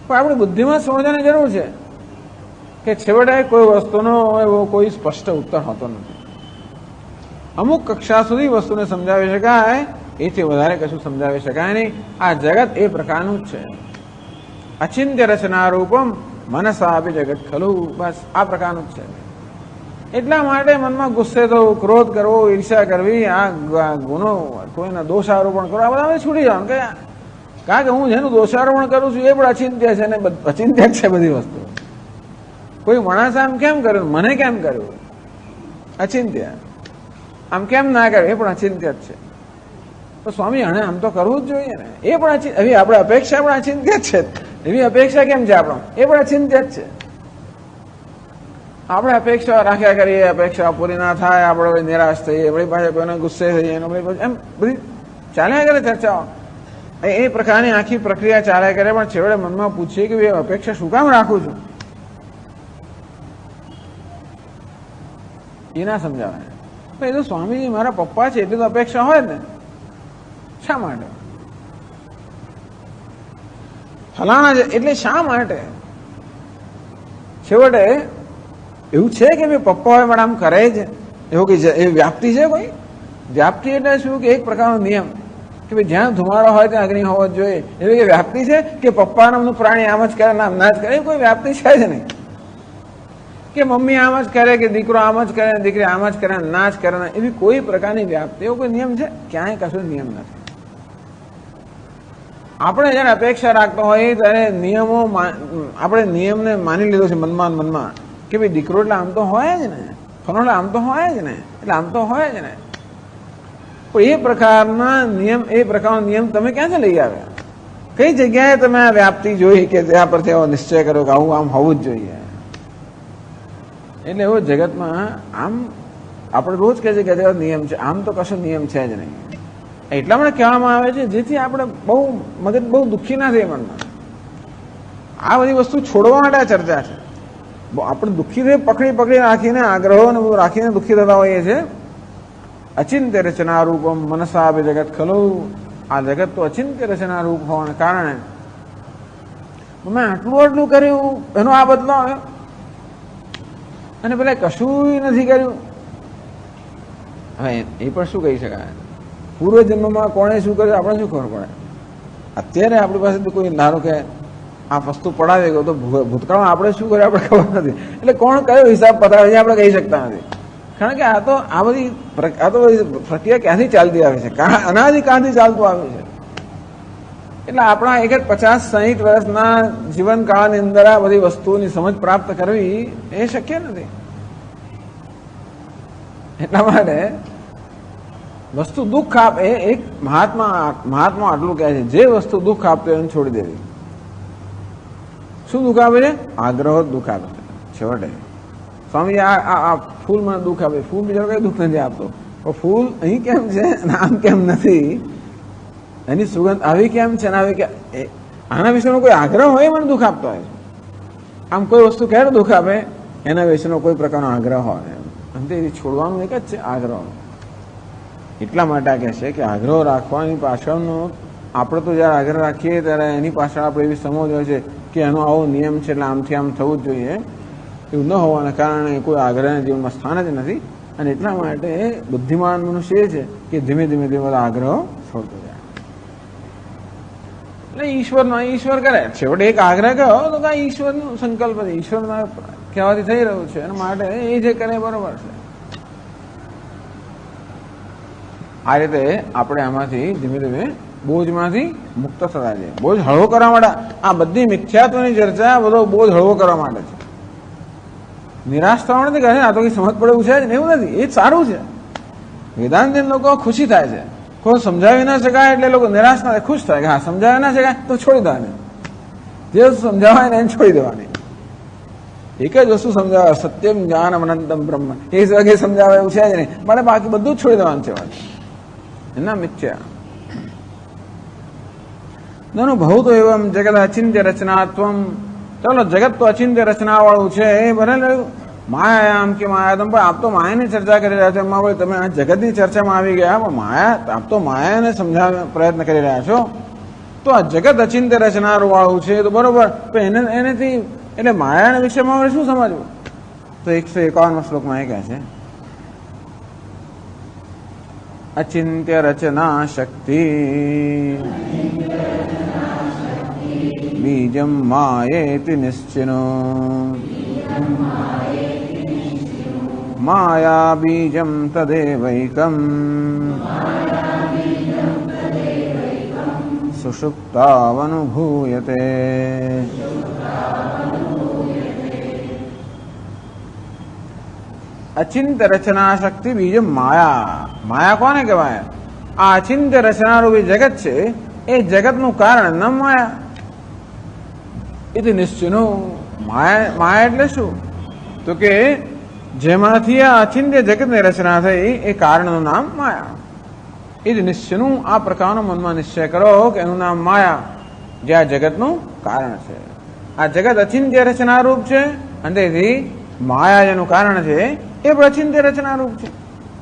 પણ આપણી બુદ્ધિમાં સમજવાની જરૂર છે કે છેવટે કોઈ વસ્તુનો એવો કોઈ સ્પષ્ટ ઉત્તર હોતો નથી. અમુક કક્ષા સુધી વસ્તુને સમજાવી શકાય, એથી વધારે કશું સમજાવી શકાય નહીં. આ જગત એ પ્રકારનું જ છે. અચિંત્ય રચના રૂપમ મનસા આપી જગત ખલું. બસ આ પ્રકારનું જ છે. એટલા માટે મનમાં ગુસ્સે થવું, ક્રોધ કરવો, ઈર્ષા કરવી, આ ગુનો કોઈના દોષારોપણ કરવો, આ બધા છૂટી જવાનું. કારણ કે હું જેનું દોષારોપણ કરું છું એ પણ અચિંત્ય છે ને અચિંત્ય છે બધી વસ્તુ. કોઈ માણસ આમ કેમ કર્યું, મને કેમ કર્યું, અચિંત્ય. આમ કેમ ના કર્યું, એ પણ અચિંત્ય જ છે. તો સ્વામી આને આમ તો કરવું જ જોઈએ ને, એ પણ એવી આપણે અપેક્ષા પણ અચિંત્ય જ છે. એવી અપેક્ષા કેમ છે આપણો, એ પણ અચિંત્ય જ છે. આપણે અપેક્ષા રાખ્યા કરીએ, અપેક્ષા પૂરી ના થાય, આપણે નિરાશ થઈએ, આપણી પાસે કોઈને ગુસ્સે થઈએ, એમ બધી ચાલ્યા કરે ચર્ચાઓ. એ પ્રકારની આખી પ્રક્રિયા ચાલ્યા કરે. પણ છેવટે મનમાં પૂછીએ કે અપેક્ષા શું કામ રાખું છું, એ ના સમજાવે. એ તો સ્વામીજી મારા પપ્પા છે એટલી તો અપેક્ષા હોય ને, શા માટે ફલાણા છે એટલે શા માટે? છેવટે એવું છે કે ભાઈ પપ્પા હોય પણ આમ કરે જ, એવું કઈ એ વ્યાપ્તિ છે? કોઈ વ્યાપ્તિ એટલે શું કે એક પ્રકારનો નિયમ કે ભાઈ જ્યાં ધુમાડો હોય ત્યાં અગ્નિ હોવો જ જોઈએ. એવી કે વ્યાપ્તિ છે કે પપ્પા નામનું પ્રાણી આમ જ કરે ને આમ ના જ કરે, એ કોઈ વ્યાપ્તિ છે જ નહીં. કે મમ્મી આમ જ કરે કે દીકરો આમ જ કરે, દીકરી આમ જ કરે, ના જ કરે, એવી કોઈ પ્રકારની વ્યાપ્તિ, એવો કોઈ નિયમ છે? ક્યાંય કશું નિયમ નથી. આપણે જયારે અપેક્ષા રાખતો હોય ત્યારે નિયમો, આપણે નિયમને માની લીધો છે મનમાં કે ભાઈ દીકરો એટલે આમ તો હોય જ ને, ફનો એટલે આમ તો હોય જ ને, એટલે આમ તો હોય જ ને. પણ એ પ્રકારનો નિયમ તમે ક્યાંથી લઈ આવ્યા? કઈ જગ્યાએ તમે આ વ્યાપ્તિ જોઈ કે ત્યાં પરથી એવો નિશ્ચય કર્યો કે આવું આમ હોવું જ જોઈએ? એટલે એવો જગતમાં આમ આપણે રોજ કહે છે કે જગત નિયમ છે, આમ તો કશો નિયમ છે જ નહીં. એટલા માટે કહેવામાં આવે છે જેથી આપણે બહુ મગજ બહુ દુઃખી ના થાય મનમાં. આ બધી વસ્તુ છોડવા માટે આ ચર્ચા છે. આપણે દુઃખી થઈ પકડી રાખીને આગ્રહો ને બધું રાખીને દુઃખી થતા હોઈએ છીએ. અચિંત્ય રચના રૂપમ મનસા બે જગત ખલું. આ જગત તો અચિંત્ય રચના રૂપ હોવાને કારણે મેં આટલું કર્યું એનો આ બદલો આવ્યો અને પેલા કશું નથી કર્યું. હવે એ પણ શું કહી શકાય? પૂર્વ જન્મમાં કોણે શું કર્યું આપણે શું ખબર પડે? અત્યારે આપણી પાસે કોઈ ધારો કે આ વસ્તુ પડાવી ગયો તો ભૂતકાળમાં આપણે શું કર્યું આપણે ખબર નથી. એટલે કોણ કયો હિસાબ પતાવે છે આપણે કહી શકતા નથી. કારણ કે આ બધી પ્રક્રિયા ક્યાંથી ચાલતી આવે છે, અનાદિકાળથી ચાલતું આવે છે. એટલે આપણા 50-60 વર્ષના જીવનકાળની અંદર આ બધી વસ્તુની સમજ પ્રાપ્ત કરવી એ શક્ય નથી. એટલા માટે વસ્તુ દુઃખ આપે, એક મહાત્મા આટલું કહે છે, જે વસ્તુ દુઃખ આપતો એને છોડી દેવી. શું દુઃખ આપે છે? આગ્રહ દુઃખ આપે છે છેવટે. સ્વામી આ ફૂલ મને દુઃખ આપે. ફૂલ બીજા કઈ દુઃખ નથી આપતો. પણ ફૂલ અહીં કેમ છે અને આમ કેમ નથી, એની સુગંધ આવી કેમ છે ને આવી કે આના વિશેનો કોઈ આગ્રહ હોય મને દુઃખ આપતો હોય. આમ કોઈ વસ્તુ ક્યારે દુઃખ આપે? એના વિશેનો કોઈ પ્રકારનો આગ્રહ હોય. અંતે છોડવાનું એક જ છે આગ્રહ. એટલા માટે કહે છે કે આગ્રહ રાખવાની પાછળનો આપણે તો જયારે આગ્રહ રાખીએ ત્યારે એની પાછળ આપણે એવી સમજ હોય છે કે એનો આવો નિયમ છે એટલે આમથી આમ થવું જ જોઈએ. એવું ન હોવાના કારણે કોઈ આગ્રહના જીવનમાં સ્થાન જ નથી. અને એટલા માટે બુદ્ધિમાન મનુષ્ય એ છે કે ધીમે ધીમે બધા આગ્રહો છોડતો જાય. એટલે ઈશ્વર કરે છેવટે એક આગ્રહ કહો તો કાંઈ ઈશ્વરનો સંકલ્પ છે, ઈશ્વરના કહેવાથી થઈ રહ્યું છે. એના માટે એ જે કરે બરોબર છે. આ રીતે આપણે આમાંથી ધીમે ધીમે બોજમાંથી મુક્ત થતા જઈએ. બોજ હળવો કરવા માટે આ બધી મિથ્યાત્વની ચર્ચા બધો બોજ હળવો કરવા માટે છે. નિરાશ થવા નથી કહે આ તો કઈ સમજ પડે એવું છે જ એવું નથી. એ જ સારું છે. વેદાંત લોકો ખુશી થાય છે. કોઈ સમજાવી ના શકાય એટલે લોકો નિરાશ ના થાય, ખુશ થાય કે હા સમજાવી ના શકાય તો છોડી દેવાની. જે સમજાવાય ને એને છોડી દેવાની. એક જ વસ્તુ સમજાવે, સત્યમ જ્ઞાનમ અનંતમ બ્રહ્મ. એ વગેરે સમજાવે એવું છે જ નહીં. મારે બાકી બધું જ છોડી દેવાનું છે. એના મિથ્યા નનુ બહુ તો એવમ જગત અચિંત્ય રચનાત્વમ. ચાલો જગત તો અચિંત્ય રચના વાળું છે એ બને માયામ કે માયાતમ. પણ આપ તો માયાની ચર્ચા કરી રહ્યા છો. એમાં ભાઈ તમે આ જગતની ચર્ચામાં આવી ગયા, પણ આપ તો માયાને સમજાવવા પ્રયત્ન કરી રહ્યા છો. તો આ જગત અચિંત્ય રચનાર વાળું છે તો બરોબર, પણ એનેથી એટલે માયાના વિષયમાં આપણે શું સમજવું? તો 151 શ્લોકમાં એ કહે છે અચિંત્ય રચના શક્તિ બીજમ માયેતિ નિશ્ચિનો માયા બીજમ તદેવૈકમ સુષુપ્તાવનુભૂયતે. અચિંત્ય રચના શક્તિ બીજમ માયા. માયા કોને કહેવાય? આ અચિંત્ય રચનારૂપી જગત છે એ જગતનું કારણ ન માયા. એ તો નિશ્ચયનું માયા એટલે શું? તો કે જેમાંથી આ અચિંત્ય જગતની રચના થઈ એ કારણનું નામ માયા. એ જ નિશ્ચયનું આ પ્રકારનો મનમાં નિશ્ચય કરો કે એનું નામ માયા, જે આ જગતનું કારણ છે. આ જગત અચિંત્ય રચનારૂપ છે અને તેથી માયા જેનું કારણ છે એ પણ અચિંત્ય રચનારૂપ છે,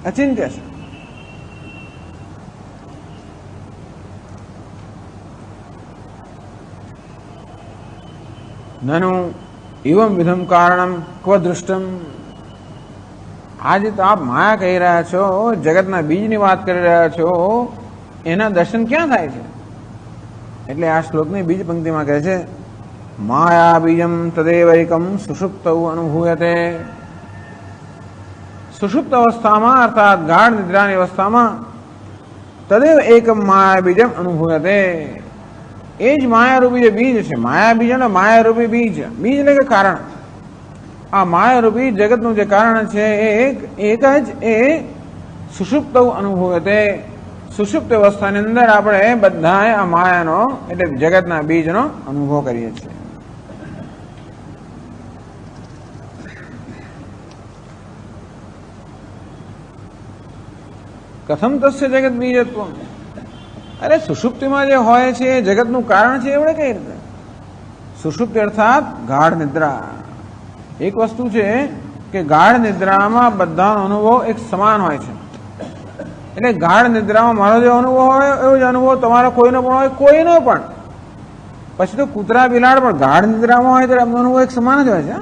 અચિંત્ય છે. નનુ એવમ વિધમ કારણમ ક્વ દૃષ્ટમ. આજે તો આપ માયા કહી રહ્યા છો, જગતના બીજની વાત કરી રહ્યા છો, એના દર્શન ક્યાં થાય છે? એટલે આ શ્લોકની બીજ પંક્તિમાં કહે છે માયા બીજમ તદેવૈકમ સુષુપ્ત અનુભૂયતે. સુષુપ્ત અવસ્થામાં અર્થાત ગાઢ નિદ્રાની અવસ્થામાં તદેવ એકમ માયા બીજમ અનુભૂયતે. એ જ માયારૂપી જે બીજ છે, માયા બીજ એટલે માયારૂપી બીજ. બીજ એટલે કે કારણ. આ માયારૂપી જગતનું જે કારણ છે એ એક જ એ સુષુપ્ત અનુભૂયતે. સુષુપ્ત અવસ્થાની અંદર આપણે બધા આ માયાનો એટલે જગતના બીજનો અનુભવ કરીએ છીએ. કથમ તસ્ય જગત બીજત્વમ. અરે સુષુપ્તિમાં જે હોય છે એ જગતનું કારણ છે એવડે કઈ રીતે? સુષુપ્તિ અર્થાત ગાઢ નિદ્રા. એક વસ્તુ છે કે ગાઢ નિદ્રામાં બધાનો અનુભવ એક સમાન હોય છે. એટલે ગાઢ નિદ્રામાં મારો જે અનુભવ હોય એવો જ અનુભવ તમારો કોઈનો પણ હોય, કોઈનો પણ. પછી તો કૂતરા બિલાડ પણ ગાઢ નિદ્રામાં હોય ત્યારે એમનો અનુભવ એક સમાન જ હોય છે.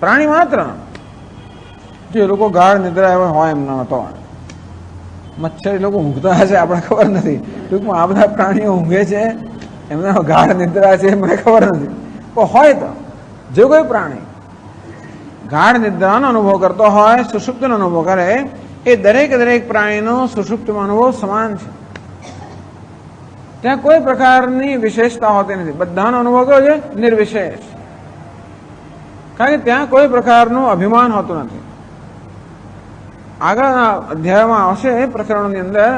પ્રાણી માત્ર જે લોકો ગાઢ નિદ્રા એવા હોય એમના તો મચ્છર એ લોકો ઊંઘતા હશે આપણે ખબર નથી. ટૂંકમાં આ બધા પ્રાણીઓ ઊંઘે છે એમના ગાઢ નિદ્રા છે મને ખબર નથી. પણ હોય તો જો કોઈ પ્રાણી ગાઢ નિદ્રાનો અનુભવ કરતો હોય, સુષુપ્તિનો અનુભવ કરે, એ દરેક પ્રાણીનો સુષુપ્તિમાં અનુભવ સમાન છે. ત્યાં કોઈ પ્રકારની વિશેષતા હોતી નથી. બધાનો અનુભવ કયો છે? નિર્વિશેષ. કારણ કે ત્યાં કોઈ પ્રકારનું અભિમાન હોતું નથી. આગળના અધ્યાયમાં આવશે પ્રકરણોની અંદર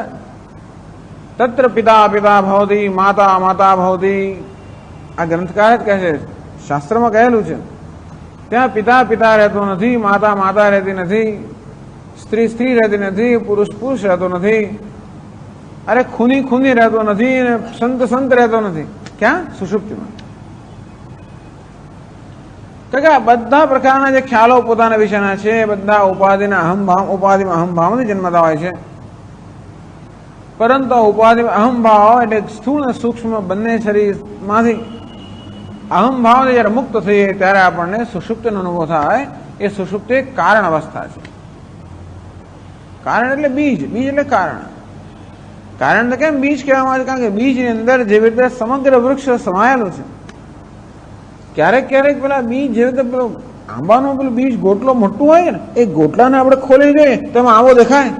તત્ર પિતા પિતા ભવતી માતા માતા ભવતી. આ ગ્રંથકાર જ કહે છે, શાસ્ત્રમાં કહેલું છે. ત્યાં પિતા પિતા રહેતો નથી, માતા માતા રહેતી નથી, સ્ત્રી સ્ત્રી રહેતી નથી, પુરુષ પુરુષ રહેતો નથી, અરે ખૂની ખૂની રહેતો નથી, અને સંત સંત રહેતો નથી. ક્યાં? સુષુપ્તિમાં. તો કે બધા પ્રકારના જે ખ્યાલો પોતાના વિશેના છે બધા ઉપાધિના અહમભાવ, ઉપાધિમાં અહમભાવથી જન્મતા હોય છે. પરંતુ ઉપાધિમાં અહમભાવ એટલે સ્થૂળ અને સૂક્ષ્મ બંને શરીરમાંથી અહમભાવ જયારે મુક્ત થઈએ ત્યારે આપણને સુષુપ્તિનો અનુભવ થાય. એ સુષુપ્તિ કારણ અવસ્થા છે. કારણ એટલે બીજ, બીજ એટલે કારણ. કારણ તો કેમ બીજ કહેવામાં આવે? કારણ કે બીજની અંદર જેવી રીતે સમગ્ર વૃક્ષ સમાયેલું છે. ક્યારેક ક્યારેક પેલા બીજ જેવી રીતે પેલો આંબાનું પેલું બીજ ગોટલો મોટું હોય ને, એ ગોટલાને આપણે ખોલી જોઈએ તો એમાં આંબો દેખાય.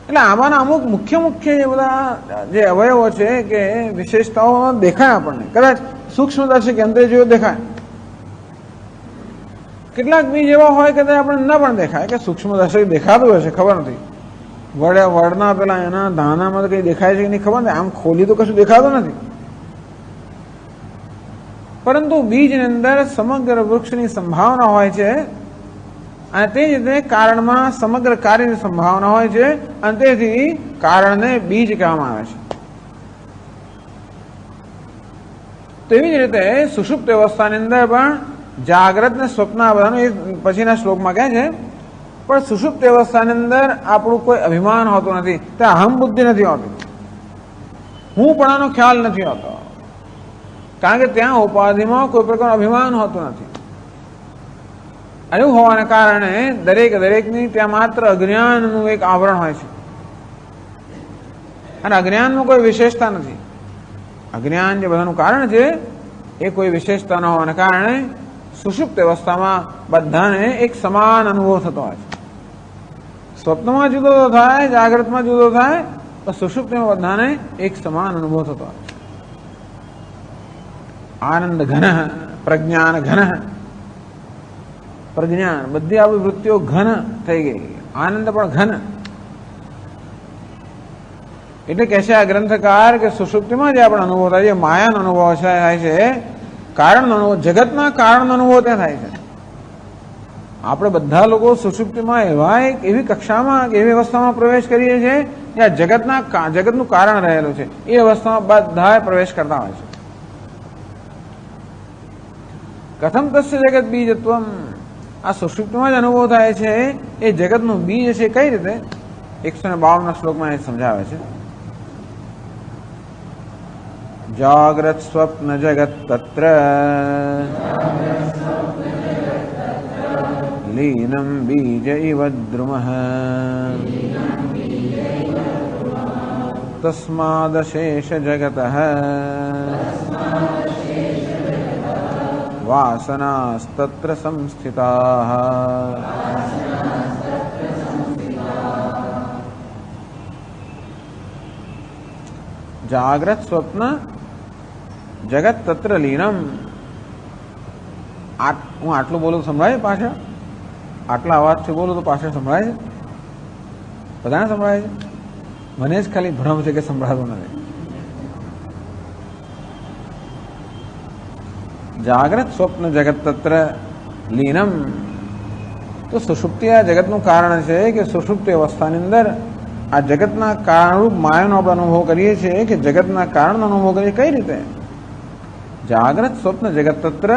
એટલે આંબાના અમુક મુખ્ય જે બધા જે અવયવો છે કે વિશેષતાઓ દેખાય આપણને, કદાચ સૂક્ષ્મદર્શક યંત્ર જેવો દેખાય. કેટલાક બીજ એવા હોય કે આપણને ન પણ દેખાય, કે સૂક્ષ્મદર્શક દેખાતું હશે ખબર નથી. વડના પેલા એના દાણામાં કઈ દેખાય છે કે નહીં ખબર નથી, આમ ખોલી તો કશું દેખાતું નથી. પરંતુ બીજની અંદર સમગ્ર વૃક્ષની સંભાવના હોય છે, અને તે જ રીતે કારણમાં સમગ્ર કાર્યની સંભાવના હોય છે, અને તેથી કારણને બીજ કહેવામાં આવે છે. તેવી જ રીતે સુષુપ્ત અવસ્થાની અંદર પણ જાગ્રત ને સ્વપ્ન આ બધાનું એ પછીના શ્લોકમાં કહે છે. પણ સુષુપ્ત અવસ્થાની અંદર આપણું કોઈ અભિમાન હોતું નથી, ત્યાં અહમ બુદ્ધિ નથી હોતી, હું પણ આનો ખ્યાલ નથી હોતો. કારણ કે ત્યાં ઉપાધિમાં કોઈ પ્રકારનું અભિમાન હોતું નથી. એવું હોવાને કારણે દરેકની ત્યાં માત્ર અજ્ઞાનનું એક આવરણ હોય છે, અને અજ્ઞાનનું કોઈ વિશેષતા નથી. અજ્ઞાન જે બધાનું કારણ છે એ કોઈ વિશેષતા ન હોવાને કારણે સુષુપ્ત અવસ્થામાં બધાને એક સમાન અનુભવ થતો હોય છે. સ્વપ્નમાં જુદો થાય, જાગ્રતમાં જુદો થાય, તો સુષુપ્તિમાં બધાને એક સમાન અનુભવ થતો હોય છે. આનંદ ઘન, પ્રજ્ઞાન ઘન, પ્રજ્ઞાન બધી આવી વૃત્તિઓ ઘન થઈ ગઈ, આનંદ પણ ઘન. એટલે કહે છે આ ગ્રંથકાર કે સુષુપ્તિમાં જે આપણે અનુભવ થાય છે, માયાનો અનુભવ થાય છે, કારણનો અનુભવ, જગતના કારણનો અનુભવ ત્યાં થાય છે. આપણે બધા લોકો સુષુપ્તિમાં એવી કક્ષામાં એવી અવસ્થામાં પ્રવેશ કરીએ છીએ જ્યાં જગતનું કારણ રહેલું છે. એ અવસ્થામાં બધા પ્રવેશ કરતા હોય છે. કથમ તસ્ય જગત બીજત્વમ. આ સુષુપ્તિમાં જ અનુભવ થાય છે એ જગતનું બીજ છે. કઈ રીતે? 152 શ્લોકમાં એ સમજાવે છે. જાગ્રત સ્વપ્ન જગત તત્ર લીનમ બીજ ઇવ દ્રુમઃ તસ્માદશેષ જગતઃ વાસનાસ્તત્ર સંસ્થિતાઃ. જાગ્રત સ્વપ્ન જગત તત્ર લીનમ. હું આટલું બોલું સંભળાય? પાછળ આટલા અવાજથી બોલું તો પાછળ સંભળાય છે? બધાને સંભળાય છે? મને જ ખાલી ભ્રમ છે કે સંભળાતું નથી. જાગ્રત સ્વપ્ન જગત તત્ર લીનમ. તો સુષુપ્તિ આ જગતનું કારણ છે કે સુષુપ્તિ અવસ્થાની અંદર આ જગતના કારણરૂપ માયાનો આપણે અનુભવ કરીએ છીએ કે જગતના કારણનો અનુભવ કરીએ કઈ રીતે? જાગ્રત સ્વપ્ન જગત તત્ર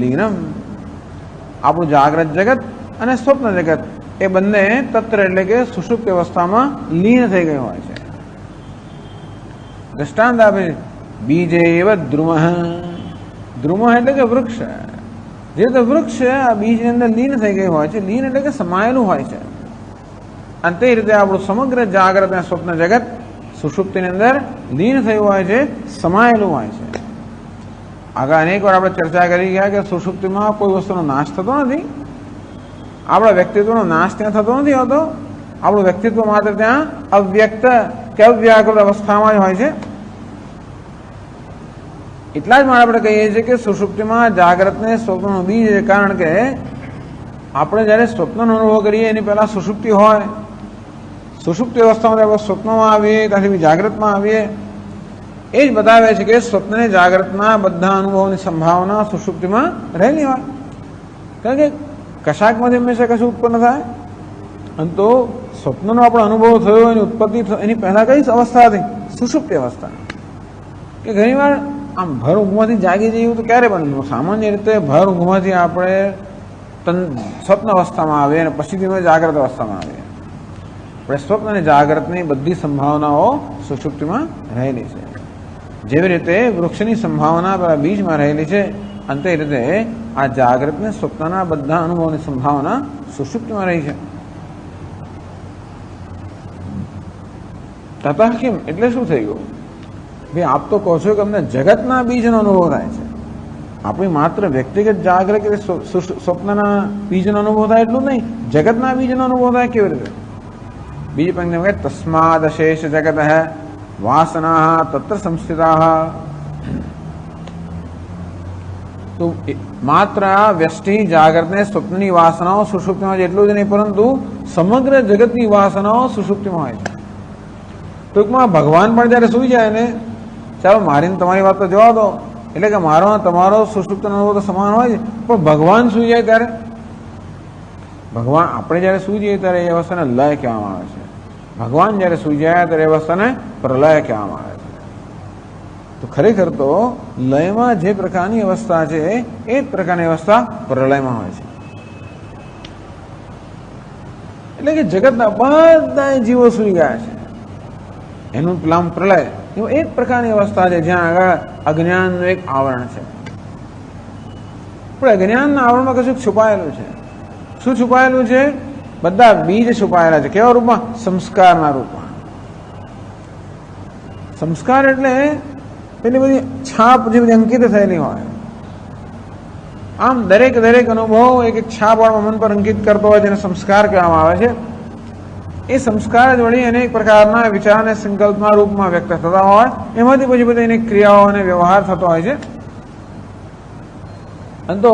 લીનમ. આપણું જાગ્રત જગત અને સ્વપ્ન જગત એ બંને તત્ર એટલે કે સુષુપ્ત અવસ્થામાં લીન થઈ ગયું હોય છે. દ્રષ્ટાંત આપે બીજે એવ દ્રુમ. દ્રુમ એટલે કે વૃક્ષ. જે તો વૃક્ષ આ બીજની અંદર લીન થઈ ગયું હોય છે. લીન એટલે કે સમાયેલું હોય છે. અને તે રીતે આપણું સમગ્ર જાગ્રત અને સ્વપ્ન જગત સુષુપ્તિની અંદર લીન થયું હોય છે, સમાયેલું હોય છે. આગળ અનેક વાર આપણે ચર્ચા કરી ગયા કે સુષુપ્તિમાં કોઈ વસ્તુનો નાશ થતો નથી. આપણા વ્યક્તિત્વનો નાશ ત્યાં થતો નથી હોતો. આપણું વ્યક્તિત્વ માત્ર ત્યાં અવ્યક્ત કે અવ્યાકૃત અવસ્થામાં જ હોય છે. એટલા જ માટે આપણે કહીએ છીએ કે સુષુપ્તિમાં જાગ્રતને સ્વપ્નનું બીજ છે. કારણ કે આપણે જ્યારે સ્વપ્નનો અનુભવ કરીએ એની પહેલા સુષુપ્તિ હોય. સુષુપ્તિ અવસ્થામાં આપણે સ્વપ્નમાં આવીએ, ત્યાંથી જાગ્રતમાં આવીએ. એ જ બતાવે છે કે સ્વપ્ન અને જાગ્રતના બધા અનુભવોની સંભાવના સુષુપ્તિમાં રહેલી હોય. કારણ કે કશાકમાંથી હંમેશા કશું ઉત્પન્ન થાય. અને તો સ્વપ્નનો આપણો અનુભવ થયો, એની ઉત્પત્તિ એની પહેલા કઈ અવસ્થા હતી? સુષુપ્તિ અવસ્થા. કે ઘણીવાર આમ ભર ઊંઘમાંથી જાગી જઈએ તો ક્યારે બને? સામાન્ય રીતે ભર ઊંઘમાંથી આપણે સ્વપ્ન અવસ્થામાં આવીએ અને પછીથી જાગ્રત અવસ્થામાં આવીએ. આપણે સ્વપ્ન અને જાગ્રતની બધી સંભાવનાઓ સુષુપ્તિમાં રહેલી છે. જેવી રીતે વૃક્ષની સંભાવના પેલા બીજમાં રહેલી છે, અને તે રીતે આ જાગ્રતને સ્વપ્નના બધા અનુભવની સંભાવના સુષુપ્તિમાં રહી છે. તથા કેમ એટલે શું થઈ ગયું? ભાઈ આપ તો કહો છો કે અમને જગતના બીજનો અનુભવ થાય છે. આપણી માત્ર વ્યક્તિગત જાગ્રત કે સ્વપ્નના બીજનો અનુભવ થાય એટલું નહીં, જગતના બીજનો અનુભવ થાય. કેવી રીતે? બીજી પંક્તિમાં કહે તસ્માદ અશેષ જગત વાસના તત્ર સંસ્થિતા. તો માત્ર વ્યષ્ટિ જાગ્રતને સ્વપ્નની વાસનાઓ સુષુપ્તિમાં એટલું જ નહીં, પરંતુ સમગ્ર જગતની વાસનાઓ સુષુપ્તિમાં હોય છે. ટૂંકમાં ભગવાન પણ જ્યારે સૂઈ જાય ને, ચાલો મારી તમારી વાત તો જવા દો, એટલે કે મારો તમારો સુષુપ્તનો અનુભવ તો સમાન હોય છે, પણ ભગવાન સૂઈ જાય ત્યારે, ભગવાન આપણે જ્યારે સૂઈ જઈએ ત્યારે એ અવસ્થાને લય કહેવામાં આવે છે. ભગવાન જ્યારે સૂઈ જાય ત્યારે એ અવસ્થાને પ્રલય કહેવામાં આવે છે. તો ખરેખર તો લયમાં જે પ્રકારની અવસ્થા છે એ જ પ્રકારની અવસ્થા પ્રલયમાં હોય છે. એટલે કે જગતના બધા જીવો સૂઈ ગયા છે, એનું પેલા પ્રલય એવું એક પ્રકારની અવસ્થા છે જ્યાં આગળ અજ્ઞાનનું એક આવરણ છે. પણ અજ્ઞાનના આવરણમાં કશું છુપાયેલું છે. શું છુપાયેલું છે? બધા બીજ છુપાયેલા છે. કેવા રૂપમાં? સંસ્કારના રૂપમાં. સંસ્કાર એટલે પેલી બધી છાપ જે બધી અંકિત થયેલી હોય. આમ દરેક અનુભવ એક એક છાપ વાળા મન પર અંકિત કરતો હોય જેને સંસ્કાર કહેવામાં આવે છે. એ સંસ્કાર જ વળી અનેક પ્રકારના વિચાર અને સંકલ્પના રૂપમાં વ્યક્ત થતા હોય, એમાંથી પછી બધી એની ક્રિયાઓ અને વ્યવહાર થતો હોય છે. અને તો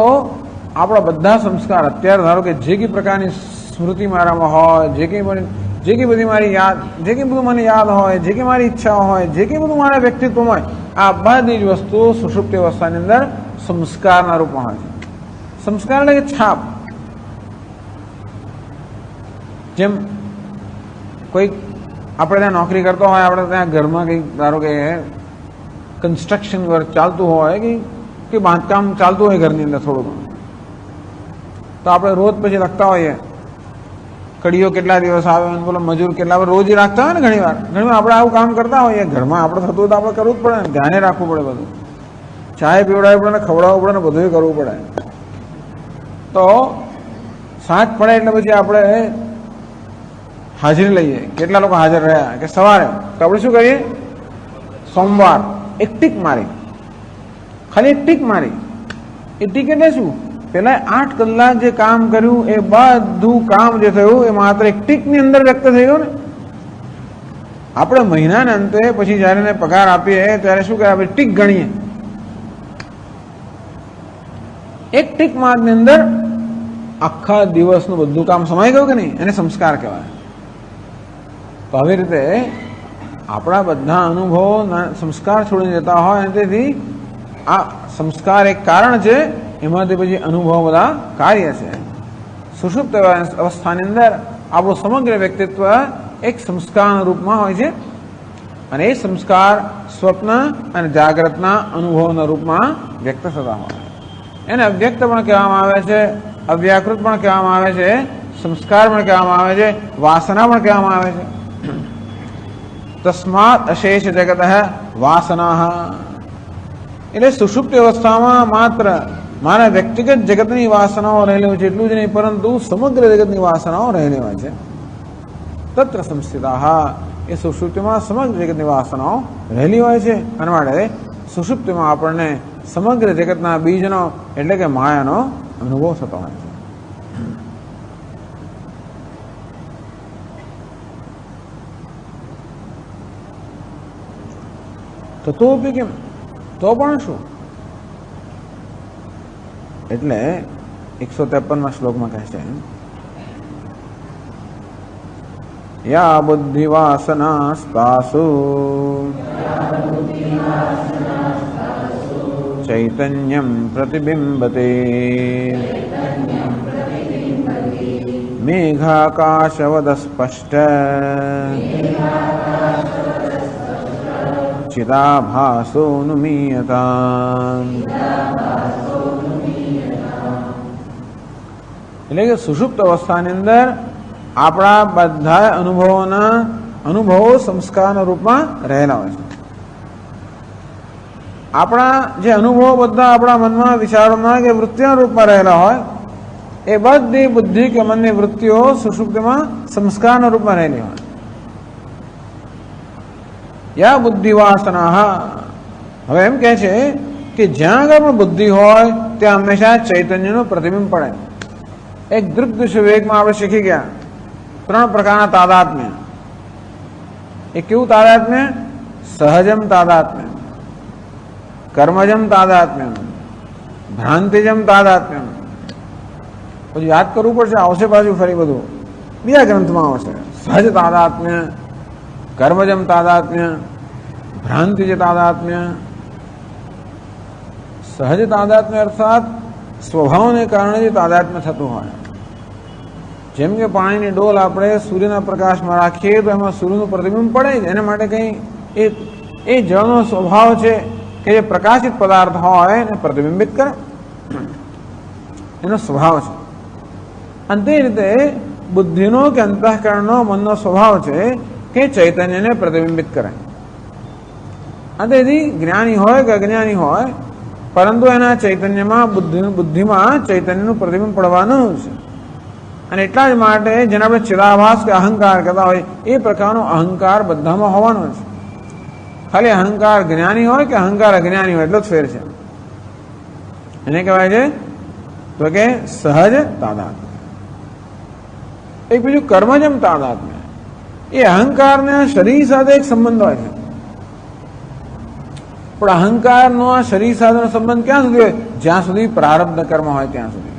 આપણા બધા સંસ્કાર અત્યારે ધારો કે જે કઈ પ્રકારની સ્મૃતિ મારામાં હોય, જે કઈ બધી મારી યાદ, જે કઈ બધું મને યાદ હોય, જે કઈ મારી ઈચ્છા હોય, જે કઈ બધું મારા વ્યક્તિત્વમાં હોય, આ બધી જ વસ્તુઓ સુષુપ્તિ અવસ્થાની અંદર સંસ્કારના રૂપમાં હોય છે. સંસ્કાર એટલે કે છાપ. જેમ કોઈ આપણે ત્યાં નોકરી કરતો હોય, આપણે ત્યાં ઘરમાં કંઈક ધારો કે કન્સ્ટ્રક્શન વર્ક ચાલતું હોય કે બાંધકામ ચાલતું હોય ઘરની અંદર થોડું, તો આપણે રોજ પછી લખતા હોઈએ કડીઓ કેટલા દિવસ આવે, બોલો મજૂર કેટલા, આપણે રોજ રાખતા હોય ને. ઘણીવાર આપણે આવું કામ કરતા હોઈએ ઘરમાં, આપણે થતું હોય તો આપણે કરવું જ પડે ને, ધ્યાને રાખવું પડે બધું. ચાય પીવડાવવી પડે ને, ખવડાવવું પડે ને, બધું કરવું પડે. તો સાંજ પડે એટલે પછી આપણે હાજરી લઈએ, કેટલા લોકો હાજર રહ્યા કે સવારે, તો આપણે શું કરીએ? સોમવાર એક ટીક મારી, ખાલી એક ટીક મારી. એ ટીક એટલે શું? પેલા 8 કલાક જે કામ કર્યું એ બધું કામ જે થયું એ માત્ર એક ટીકની અંદર વ્યક્ત થઈ ગયું ને. આપણે મહિનાના અંતે પછી જયારે એને પગાર આપીએ ત્યારે શું કરે? આપણે ટીક ગણીએ. એક ટીક માર્કની અંદર આખા દિવસનું બધું કામ સમાઈ ગયું કે નહીં? એને સંસ્કાર કહેવાય. તો આવી રીતે આપણા બધા અનુભવો સંસ્કાર છોડીને જતા હોય, અને તેથી આ સંસ્કાર એક કારણ છે, એમાંથી પછી અનુભવ બધા કાર્ય છે. સુષુપ્ત અવસ્થાની અંદર આપણું સમગ્ર વ્યક્તિત્વ એક સંસ્કારના રૂપમાં હોય છે અને એ સંસ્કાર સ્વપ્ન અને જાગ્રતના અનુભવના રૂપમાં વ્યક્ત થતા હોય. એને અવ્યક્ત પણ કહેવામાં આવે છે, અવ્યાકૃત પણ કહેવામાં આવે છે, સંસ્કાર પણ કહેવામાં આવે છે, વાસના પણ કહેવામાં આવે છે. તસ્માત અશેષ જગત વાસના. એટલે સુષુપ્ત અવસ્થામાં મારા વ્યક્તિગત જગતની વાસનાઓ રહેલી હોય છે એટલું જ નહીં, પરંતુ સમગ્ર જગતની વાસનાઓ રહેલી હોય છે. તત્ર સંસ્થિતા. એ સુષુપ્તિમાં સમગ્ર જગતની વાસનાઓ રહેલી હોય છે અને માટે સુષુપ્તિમાં આપણને સમગ્ર જગતના બીજનો એટલે કે માયાનો અનુભવ થતો હોય છે. તો કેમ? તો પણ શું? એટલે 153માં શ્લોકમાં કહે છે, યા બુદ્ધિ વાસનાસ્તાસુ ચૈતન્યમ પ્રતિબિંબતે મેઘાકાશવદ સ્પષ્ટ ચિદાભાસોનુમીયતા. એટલે કે સુષુપ્ત અવસ્થાની અંદર આપણા બધા અનુભવો સંસ્કારના રૂપમાં રહેલા હોય છે. આપણા જે અનુભવો બધા આપણા મનમાં, વિચારોમાં કે વૃત્તિના રૂપમાં રહેલા હોય એ બધી બુદ્ધિ કે મનની વૃત્તિઓ સુષુપ્તિમાં સંસ્કારના રૂપમાં રહેલી હોય. યા બુદ્ધિ વાસના. હવે એમ કહે છે કે જ્યાં આગળ પણ બુદ્ધિ હોય ત્યાં હંમેશા ચૈતન્યનું પ્રતિબિંબ પડે. એક દૃગ્દૃશ્ય વિવેકમાં આપણે શીખી ગયા 3 પ્રકારના તાદાત્મ્ય. એ કેવું તાદાત્મ્ય? સહજમ તાદાત્મ્ય, કર્મજમ તાદાત્મ્ય, ભ્રાંતિજમ તાદાત્મ્ય. પછી યાદ કરવું પડશે, આવશે પાછું ફરી બધું બીજા ગ્રંથમાં આવશે. સહજ તાદાત્મ્ય, કર્મજમ તાદાત્મ્ય, ભ્રાંતિજ તાદાત્મ્ય. સહજ તાદાત્મ્ય અર્થાત સ્વભાવને કારણે જે તાદાત્મ્ય થતું હોય. જેમ કે પાણીની ડોલ આપણે સૂર્યના પ્રકાશમાં રાખીએ તો એમાં સૂર્યનું પ્રતિબિંબ પડે જ. એના માટે કંઈ એ જળનો સ્વભાવ છે કે જે પ્રકાશિત પદાર્થ હોય એને પ્રતિબિંબિત કરે, એનો સ્વભાવ છે. અને તે રીતે બુદ્ધિનો કે અંતઃકરણનો મનનો સ્વભાવ છે કે ચૈતન્યને પ્રતિબિંબિત કરે. અને તેથી જ્ઞાની હોય કે અજ્ઞાની હોય, પરંતુ એના ચૈતન્યમાં બુદ્ધિમાં ચૈતન્યનું પ્રતિબિંબ પડવાનું છે. અને એટલા જ માટે જેને આપણે ચિદાભાસ કે અહંકાર કહેતા હોય એ પ્રકારનો અહંકાર બધામાં હોવાનો છે. ખાલી અહંકાર જ્ઞાની હોય કે અહંકાર અજ્ઞાની હોય એટલો જ ફેર છે. એને કહેવાય છે તો કે સહજ તાદાત્મ્ય. એક બીજું કર્મજમ તાદાત્મ્ય. એ અહંકારને શરીર સાથે એક સંબંધ હોય છે, પણ અહંકારનો આ શરીર સાથેનો સંબંધ ક્યાં સુધી હોય? જ્યાં સુધી પ્રારબ્ધ કર્મ હોય ત્યાં સુધી.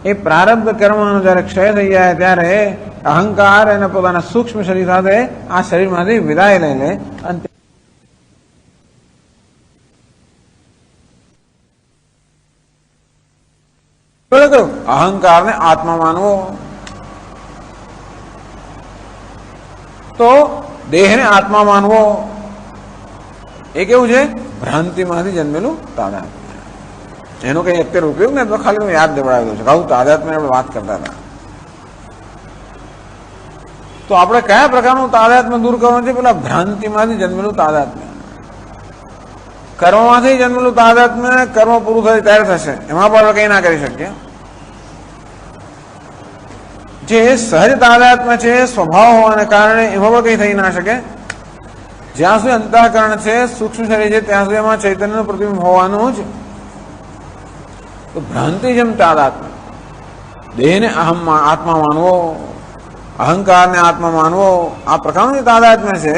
એ પ્રારબ્ધ કર્મનો જ્યારે ક્ષય થઈ જાય ત્યારે અહંકાર એને પોતાના સૂક્ષ્મ શરીર સાથે આ શરીરમાંથી વિદાય લઈ લે. અને અહંકારને આત્મા માનવો, તો દેહને આત્મા માનવો એ કેવું છે? ભ્રાંતિમાંથી જન્મેલું તાદાત્મ્ય. એનો કઈ અત્યારે ઉપયોગ નથી, તો ખાલી હું યાદ દેવડાવી દઉં છું. આવું તાદાત્મ્ય આપણે વાત કરતા હતા. તો આપણે કયા પ્રકારનું તાદાત્મ્ય દૂર કરવાનું છે? પેલા ભ્રાંતિમાંથી જન્મેલું તાદાત્મ્ય. કર્મમાંથી જન્મેલું તાદાત્મ્ય કર્મ પૂરું થાય ત્યારે થશે, એમાં પણ આપણે કંઈ ના કરી શકીએ. જે સહજ તાદાત્મ્ય છે સ્વભાવ હોવાને કારણે એમાં પણ કંઈ થઈ ના શકે. જ્યાં સુધી અંતઃકરણ છે, સૂક્ષ્મ શરીર છે, ત્યાં સુધી એમાં ચૈતન્યનું પ્રતિબિંબ હોવાનું જ. તો ભ્રાંતિ જેમ તાદાત્મ્ય, દેહને આત્મા માનવો, અહંકારને આત્મા માનવો, આ પ્રકારનું જે તાદાત્મ્ય છે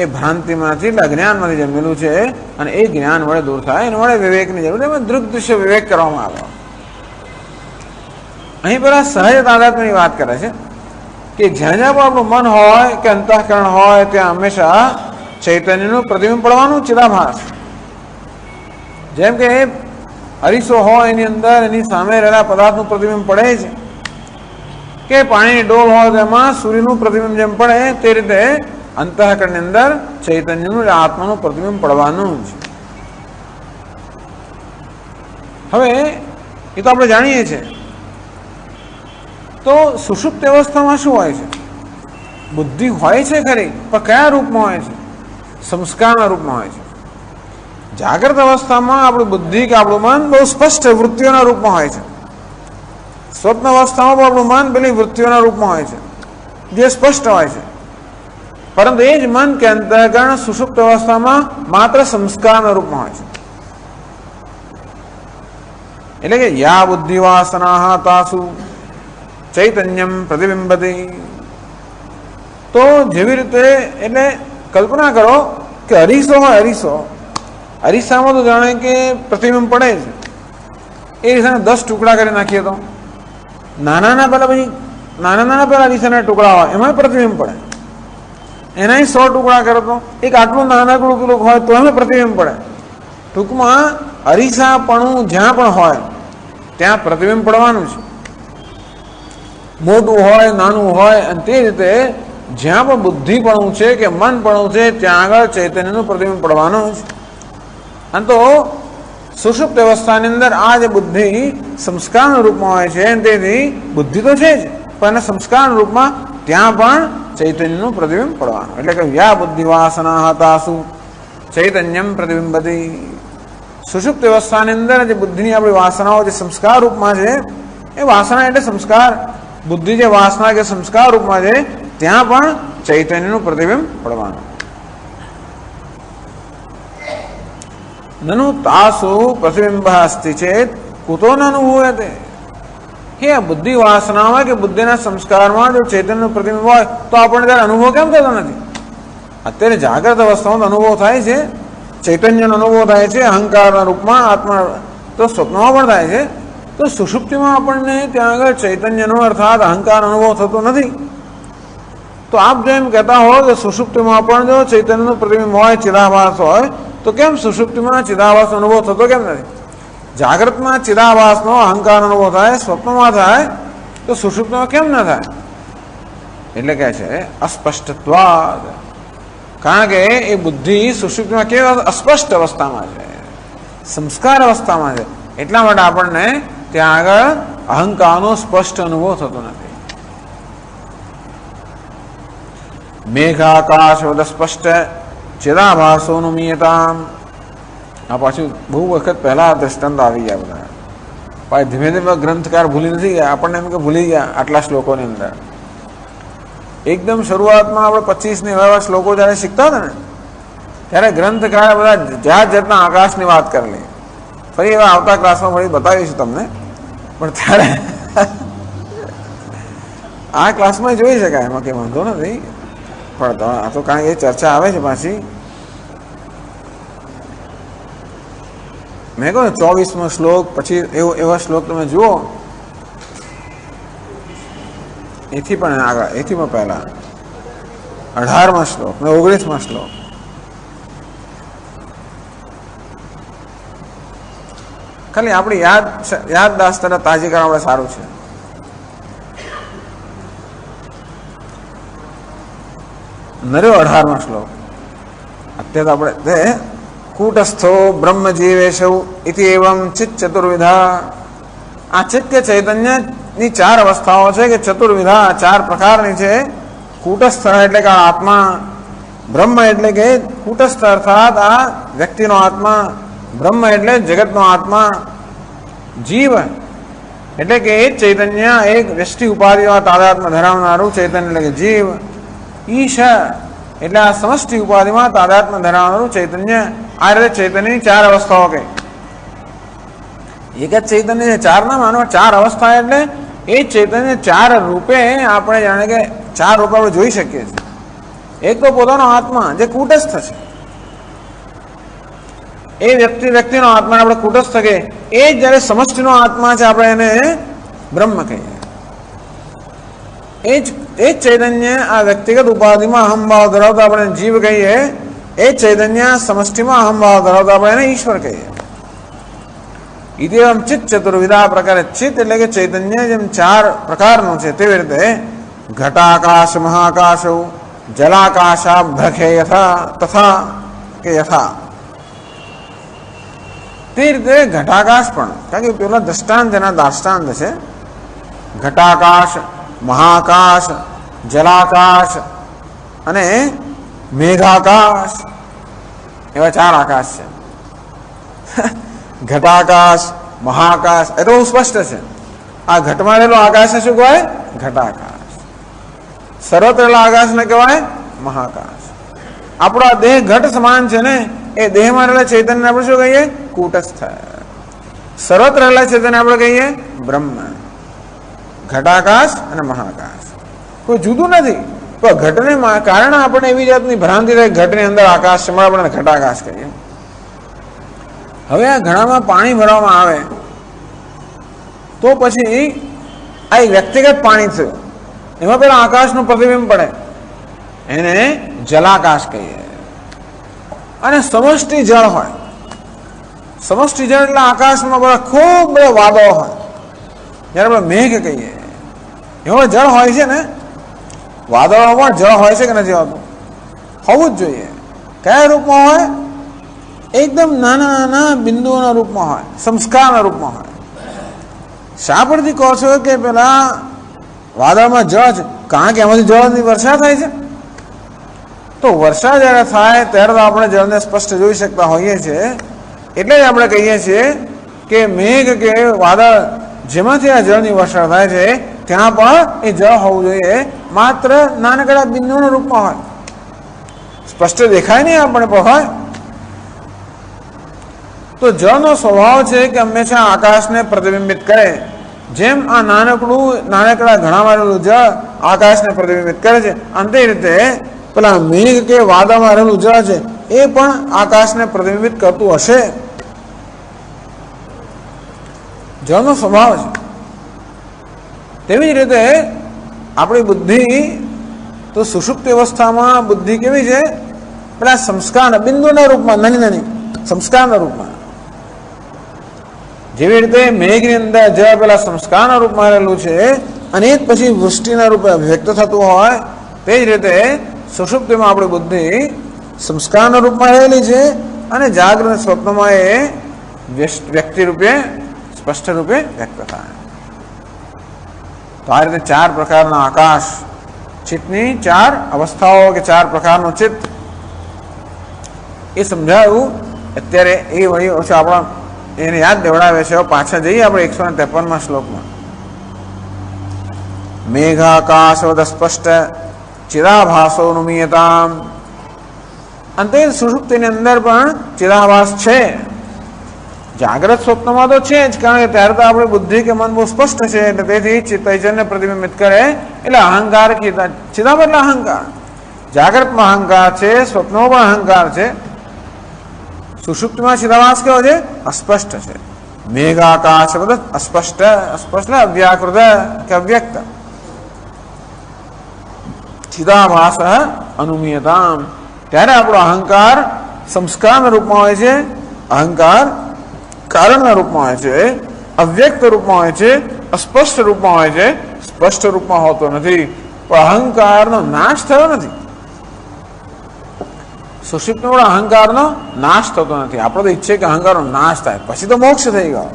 એ ભ્રાંતિમાંથી એટલે અજ્ઞાનમાંથી જન્મેલું છે. અને એ જ્ઞાન વડે દૂર થાય, એના વડે વિવેકની જરૂર. એમાં દૃગ્દૃશ્ય વિવેક કરવામાં આવે. અહીં પેલા સહજ તાદાત્મ્યની વાત કરે છે કે જ્યાં જ્યાં પણ આપણું મન હોય કે અંતઃકરણ હોય ત્યાં હંમેશા ચૈતન્યનું પ્રતિબિંબ પડવાનું, ચિદાભાસ. જેમ કે અરીસો હોય એની અંદર એની સામે રહેલા પદાર્થનું પ્રતિબિંબ પડે છે, કે પાણીની ડોલ હોય તેમાં સૂર્યનું પ્રતિબિંબ જેમ પડે તે રીતે અંતઃકરણની અંદર ચૈતન્યનું આત્માનું પ્રતિબિંબ પડવાનું છે. હવે એ તો આપણે જાણીએ છીએ. તો સુષુપ્ત અવસ્થામાં શું હોય છે? બુદ્ધિ હોય છે ખરી, પણ કયા રૂપમાં હોય છે? સંસ્કારના રૂપમાં હોય છે. જાગ્રત અવસ્થામાં આપણી બુદ્ધિ કે આપણું મન બહુ સ્પષ્ટ વૃત્તિઓના રૂપમાં હોય છે. સ્વપ્ન અવસ્થામાં પણ આપણું મન પેલી વૃત્તિઓના રૂપમાં હોય છે, જે સ્પષ્ટ હોય છે. પરંતુ એ જ મન કે અંતઃકરણ સુષુપ્ત અવસ્થામાં માત્ર સંસ્કારના રૂપમાં હોય છે. એટલે કે યા બુદ્ધિ વાસના તાસુ ચૈતન્યમ પ્રતિબિંબતી. તો જેવી રીતે એટલે કલ્પના કરો કે અરીસો હોય, અરીસામાં તો જાણે કે પ્રતિબિંબ પડે છે. એ અરીસાને 10 ટુકડા કરી નાખીએ તો નાના પેલા અરીસાના ટુકડા હોય એમાં પ્રતિબિંબ પડે. એના 100 ટુકડા કરો તો એક આટલું નાનકડું પેલું હોય તો એમાં પ્રતિબિંબ પડે. ટૂંકમાં અરીસાપણું જ્યાં પણ હોય ત્યાં પ્રતિબિંબ પડવાનું છે. મોટું હોય નાનું હોય, અને તે રીતે જ્યાં પણ બુદ્ધિપણું છે કે મનપણું છે ત્યાં આગળ ચૈતન્યનું પ્રતિબિંબ પડવાનું છે. અને તો સુષુપ્ત અવસ્થાની અંદર આ જે બુદ્ધિ સંસ્કારના રૂપમાં હોય છે, તેથી બુદ્ધિ તો છે જ, પણ એના સંસ્કારના રૂપમાં ત્યાં પણ ચૈતન્યનું પ્રતિબિંબ પડવાનું. એટલે કે યા બુદ્ધિ વાસના હતાસુ ચૈતન્યમ પ્રતિબિંબતી. સુષુપ્ત અવસ્થાની અંદર જે બુદ્ધિની આપણી વાસનાઓ જે સંસ્કાર રૂપમાં છે, એ વાસના એટલે સંસ્કાર, બુદ્ધિ જે વાસના કે સંસ્કાર રૂપમાં છે ત્યાં પણ ચૈતન્યનું પ્રતિબિંબ પડવાનું. નનુ તાસુ પ્રતિબિંબ અસ્તિ ચેત કુતો ન અનુભૂયતે. કે આ બુદ્ધિ વાસનામાં કે બુદ્ધિના સંસ્કારમાં જો ચૈતન્યનું પ્રતિબિંબ હોય તો આપણને ત્યારે અનુભવ કેમ થતો નથી? અત્યારે જાગ્રત અવસ્થામાં અનુભવ થાય છે, ચૈતન્યનો અનુભવ થાય છે અહંકારના રૂપમાં, આત્મા તો સ્વપ્નમાં પણ થાય છે. તો સુષુપ્તિમાં આપણને ત્યાં આગળ ચૈતન્યનો અર્થાત અહંકાર અનુભવ થતો નથી. તો આપ જો એમ કહેતા હો કે સુષુપ્તિમાં પણ જો ચૈતન્યનું પ્રતિબિંબ હોય, ચિદાભાસ હોય, તો કેમ સુષુપ્તિમાં ચિદાભાસનો અનુભવ થતો કેમ નથી? જાગ્રતમાં ચિદાભાસનો અહંકાર અનુભવ થાય, સ્વપ્નમાં થાય, તો સુષુપ્તિમાં કેમ ન થાય? એટલે કહે છે અસ્પષ્ટત્વાદ. કારણ કે એ બુદ્ધિ સુષુપ્તિમાં કેવી અસ્પષ્ટ અવસ્થામાં છે, સંસ્કાર અવસ્થામાં છે. એટલા માટે આપણને ત્યાં આગળ અહંકારનો સ્પષ્ટ અનુભવ થતો નથી. મેઘાકાશવદ સ્પષ્ટ ચિદાભાસોનું મીયતામ. આ પાછું બહુ વખત પહેલા દ્રષ્ટાંત આવી ગયા બધા. પણ ધીમે ધીમે ગ્રંથકાર ભૂલી નથી ગયા, આપણને એમ કે ભૂલી ગયા આટલા શ્લોકોની અંદર. એકદમ શરૂઆતમાં આપણે 25 એવા શ્લોકો જ્યારે શીખતા હતા ને, ત્યારે ગ્રંથકારે બધા જાત જાતના આકાશની વાત કરેલી. ફરી એવા આવતા ક્લાસમાં ફરી બતાવીશું તમને, પણ ત્યારે આ ક્લાસમાં જોઈ શકાય, એમાં કંઈ વાંધો નથી. પણ આ તો કારણ કે એ ચર્ચા આવે છે પાછી. મેં કહું 24મો શ્લોક, પછી એવા શ્લોક તમે જુઓ એથી પણ આગળ, એથી પણ પહેલા 18મા શ્લોક ને 19મા શ્લોક. ખાલી આપણી યાદદાસ્ત તરફ તાજી કરવા આપણે સારું છે. નર્યો 18મા શ્લોક. અત્યારે આપણે તે કૂટસ્થો બ્રહ્મ જીવેશૌ ઇતિ એવમ ચિત્ત ચતુર્વિધા. આ ચિત્ત ચૈતન્યની 4 અવસ્થાઓ છે કે ચતુર્વિધા 4 પ્રકારની છે. કૂટસ્થ એટલે કે આત્મા, બ્રહ્મ એટલે કે કૂટસ્થ અર્થાત આ વ્યક્તિનો આત્મા, બ્રહ્મ એટલે જગતનો આત્મા, જીવ એટલે કે એ ચૈતન્ય એક વ્યષ્ટિ ઉપાધિમાં તાદાત્મ્ય ધરાવનારું ચૈતન્ય એટલે કે જીવ, ઈશ એટલે આ સમષ્ટિ ઉપાધિમાં તાદાત્મ્ય ધરાવનારું ચૈતન્ય. આ રીતે ચૈતન્યની 4 અવસ્થાઓ કઈ. એક જ ચૈતન્ય છે, 4 ના માનો, 4 અવસ્થા એટલે એ ચૈતન્ય 4 રૂપે આપણે જાણે કે 4 રૂપે આપણે જોઈ શકીએ છીએ. એક તો પોતાનો આત્મા જે કૂટસ્થ છે, એ વ્યક્તિનો આત્મા આપણે કૂટસ્થ કહીએ. એ જયારે સમષ્ટિનો આત્મા છે આપણે એને બ્રહ્મ કહીએ. એ જ ચૈતન્ય આ વ્યક્તિગત ઉપાધિમાં અહમભાવ ધરાવતા આપણે જીવ કહીએ. એ ચૈતન્ય સમષ્ટિમાં અહમભાવ ધરાવતા આપણે એને ઈશ્વર કહીએ. इत्येवं चित् चतुर्विधा प्रकारे चित् એટલે કે ચૈતન્ય જેમ ચાર પ્રકારનું છે તેવી રીતે ઘટાકાશ મહાકાશો જલાકાશાભ્રખે યથા તથા કે યથા તે રીતે ઘટાકાશ પણ કારણ કે પેલા દ્રષ્ટાંત એના દાષ્ટાંત છે ઘટાકાશ મહાકાશ જલાકાશ અને મેઘાકાશ એવા ચાર આકાશ છે ઘટાકાશ મહાકાશ એ તો સ્પષ્ટ છે આ ઘટમાં રહેલો આકાશ શું કહેવાય ઘટાકાશ સર્વત્ર રહેલા આકાશને કહેવાય મહાકાશ આપણો દેહ ઘટ સમાન છે ને એ દેહમાં રહેલા ચૈતન્ય આપણે શું કહીએ કૂટસ્થ સર્વત્ર રહેલા ચૈતન્ય આપણે કહીએ બ્રહ્મ ઘટાકાશ અને મહાકાશ કોઈ જુદું નથી પણ ઘટને કારણે આપણે એવી જાતની ભ્રાંતિ થાય ઘટની અંદર આકાશ છે આપણે ઘટાકાશ કહીએ હવે આ ઘડામાં પાણી ભરવામાં આવે તો પછી આ એક વ્યક્તિગત પાણી થયું એમાં પેલા આકાશનું પ્રતિબિંબ પડે એને જલાકાશ કહીએ અને સમષ્ટિ જળ હોય સમષ્ટિ જળ એટલે આકાશમાં બધા ખૂબ બધા વાદળો હોય જ્યારે આપણે મેઘ કહીએ એવો જળ હોય છે ને વાદળોમાં જળ હોય છે કે નથી હોતું હોવું જ જોઈએ કયા રૂપમાં હોય એકદમ નાના નાના બિંદુઓના રૂપમાં હોય સંસ્કારના રૂપમાં હોય શા પરથી કહો છો કે પેલા વાદળમાં જળ છે કારણ કે એમાંથી જળની વર્ષા થાય છે તો વર્ષા જ્યારે થાય ત્યારે તો આપણે જળને સ્પષ્ટ જોઈ શકતા હોઈએ છીએ એટલે જ આપણે કહીએ છીએ કે મેઘ કે વાદળ જેમાંથી આ જળની વર્ષા થાય છે ત્યાં પણ એ જળ હોવું જોઈએ માત્ર નાનકડા બિંદુના રૂપમાં હોય સ્પષ્ટ દેખાય નહીં આપણે પણ હોય તો જળનો સ્વભાવ છે કે હંમેશા આકાશને પ્રતિબિંબિત કરે જેમ આ નાનકડા ઘણામાં રહેલું જળ આકાશને પ્રતિબિંબિત કરે છે અંતે રીતે પેલા મેઘ કે વાદળમાં રહેલું જળ છે એ પણ આકાશને પ્રતિબિંબિત કરતું હશે જળનો સ્વભાવ છે તેવી જ રીતે આપણી બુદ્ધિ તો સુષુપ્તિ અવસ્થામાં બુદ્ધિ કેવી છે પેલા સંસ્કાર બિંદુના રૂપમાં નાની નાની સંસ્કારના રૂપમાં જેવી રીતે મેઘની અંદર જળ પેલા સંસ્કારના રૂપમાં રહેલું છે અને એ જ પછી વૃષ્ટિના રૂપે અભિવ્યક્ત થતું હોય તે જ રીતે સુષુપ્તિમાં આપણી બુદ્ધિ સંસ્કારના રૂપમાં રહેલી છે અને જાગૃત સ્વપ્નમાં એ વ્યક્તિ રૂપે સ્પષ્ટ રૂપે વ્યક્ત થાય તો આ રીતે ચાર પ્રકારના આકાશ ચિત્તની ચાર અવસ્થાઓ કે ચાર પ્રકારનું ચિત્ત એ સમજાયું અત્યારે એ વળી ઓછો આપણા એને યાદ દેવડાવે છે પાછા જઈએ આપણે 153માં શ્લોકમાં મેઘાકાશવદ સ્પષ્ટ ચિદાભાસો નુમીયતામ અંતે સુષુપ્તિની અંદર પણ ચિદાભાસ છે જાગ્રત સ્વપ્નમાં તો છે જ કારણ કે ત્યારે તો આપણે બુદ્ધિ કે મન બહુ સ્પષ્ટ છે એટલે તેથી ચૈતન્યને પ્રતિબિંબિત કરે એટલે અહંકાર ચિદામાં એટલે અહંકાર જાગ્રતમાં અહંકાર છે સ્વપ્નમાં પણ અહંકાર છે સુષુપ્તિમાં ચિદાભાસ કેવો છે અસ્પષ્ટ છે મેઘાકાશ અસ્પષ્ટ અસ્પષ્ટ અવ્યાકૃત કે અવ્યક્ત ચિદાભાસ અનુમીયતામ ત્યારે આપણો અહંકાર સંસ્કારના રૂપમાં હોય છે અહંકાર કારણના રૂપમાં હોય છે અવ્યક્ત રૂપમાં હોય છે અસ્પષ્ટ રૂપમાં હોય છે સ્પષ્ટ રૂપમાં હોતો નથી પણ અહંકારનો નાશ થયો નથી સુષુપ્તિમાં અહંકારનો નાશ થતો નથી આપણે તો ઈચ્છે કે અહંકારનો નાશ થાય પછી તો મોક્ષ થઈ ગયો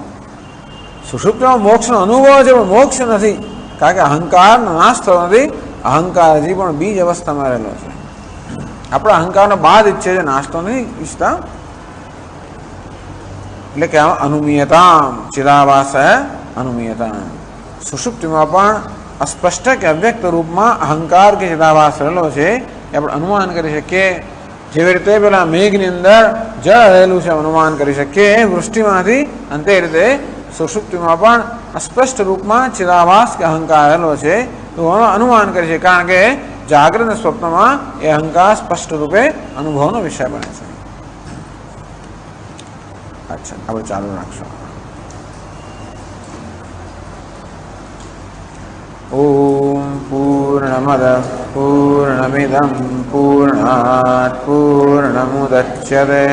સુષુપ્તિમાં મોક્ષનો અનુભવ છે પણ મોક્ષ નથી કારણ કે અહંકારનો નાશ થતો નથી અહંકાર હજી પણ બીજ અવસ્થામાં રહેલો છે આપણે અહંકારનો બાદ ઈચ્છે છે નાશ તો નહીં ઈચ્છતા એટલે કે અનુમીયતામ ચિદાભાસ અનુમીયતામ સુષુપ્તિમાં પણ અસ્પષ્ટ કે અવ્યક્ત રૂપમાં અહંકાર કે ચિદાભાસ રહેલો છે એ આપણે અનુમાન કરી શકીએ જેવી રીતે પેલા મેઘની અંદર જળ રહેલું છે અનુમાન કરી શકીએ વૃષ્ટિમાંથી અંતે રીતે સુષુપ્તિમાં પણ અસ્પષ્ટ રૂપમાં ચિદાભાસ કે અહંકાર રહેલો છે તો અનુમાન કરી છે કારણ કે જાગૃત સ્વપ્નમાં એ અહંકાર સ્પષ્ટ રૂપે અનુભવનો વિષય બને છે અચ્છા આપણે ચાલુ રાખશું ઓમ પૂર્ણમદ પૂર્ણમિદં પૂર્ણાત પૂર્ણમુદચ્યતે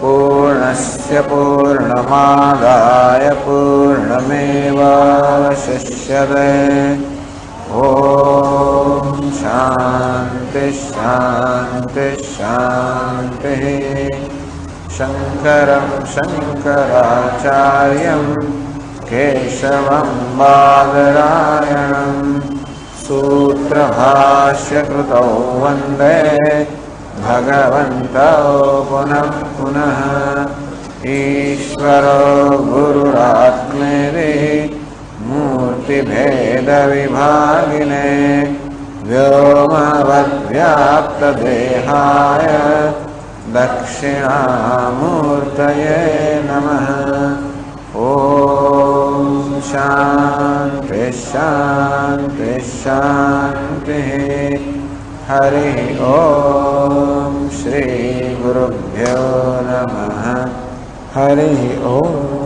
पूर्णस्य पूर्णमादाय पूर्णमेवावशिष्यते। ॐ शान्ति शान्ति शान्तिः। शङ्करं शङ्कराचार्यं केशवं बादरायणं सूत्रभाष्यकृतौ वन्दे भगवन्तौ पुनः पुनः। ईश्वरो गुरुरात्मेति मूर्तिभेदविभागिने व्योमवद्व्याप्तदेहाय दक्षिणामूर्तये नमः। ॐ शान्ति शान्ति शान्तिः। हरि ओम श्री गुरुभ्यो नमः। हरि ओम।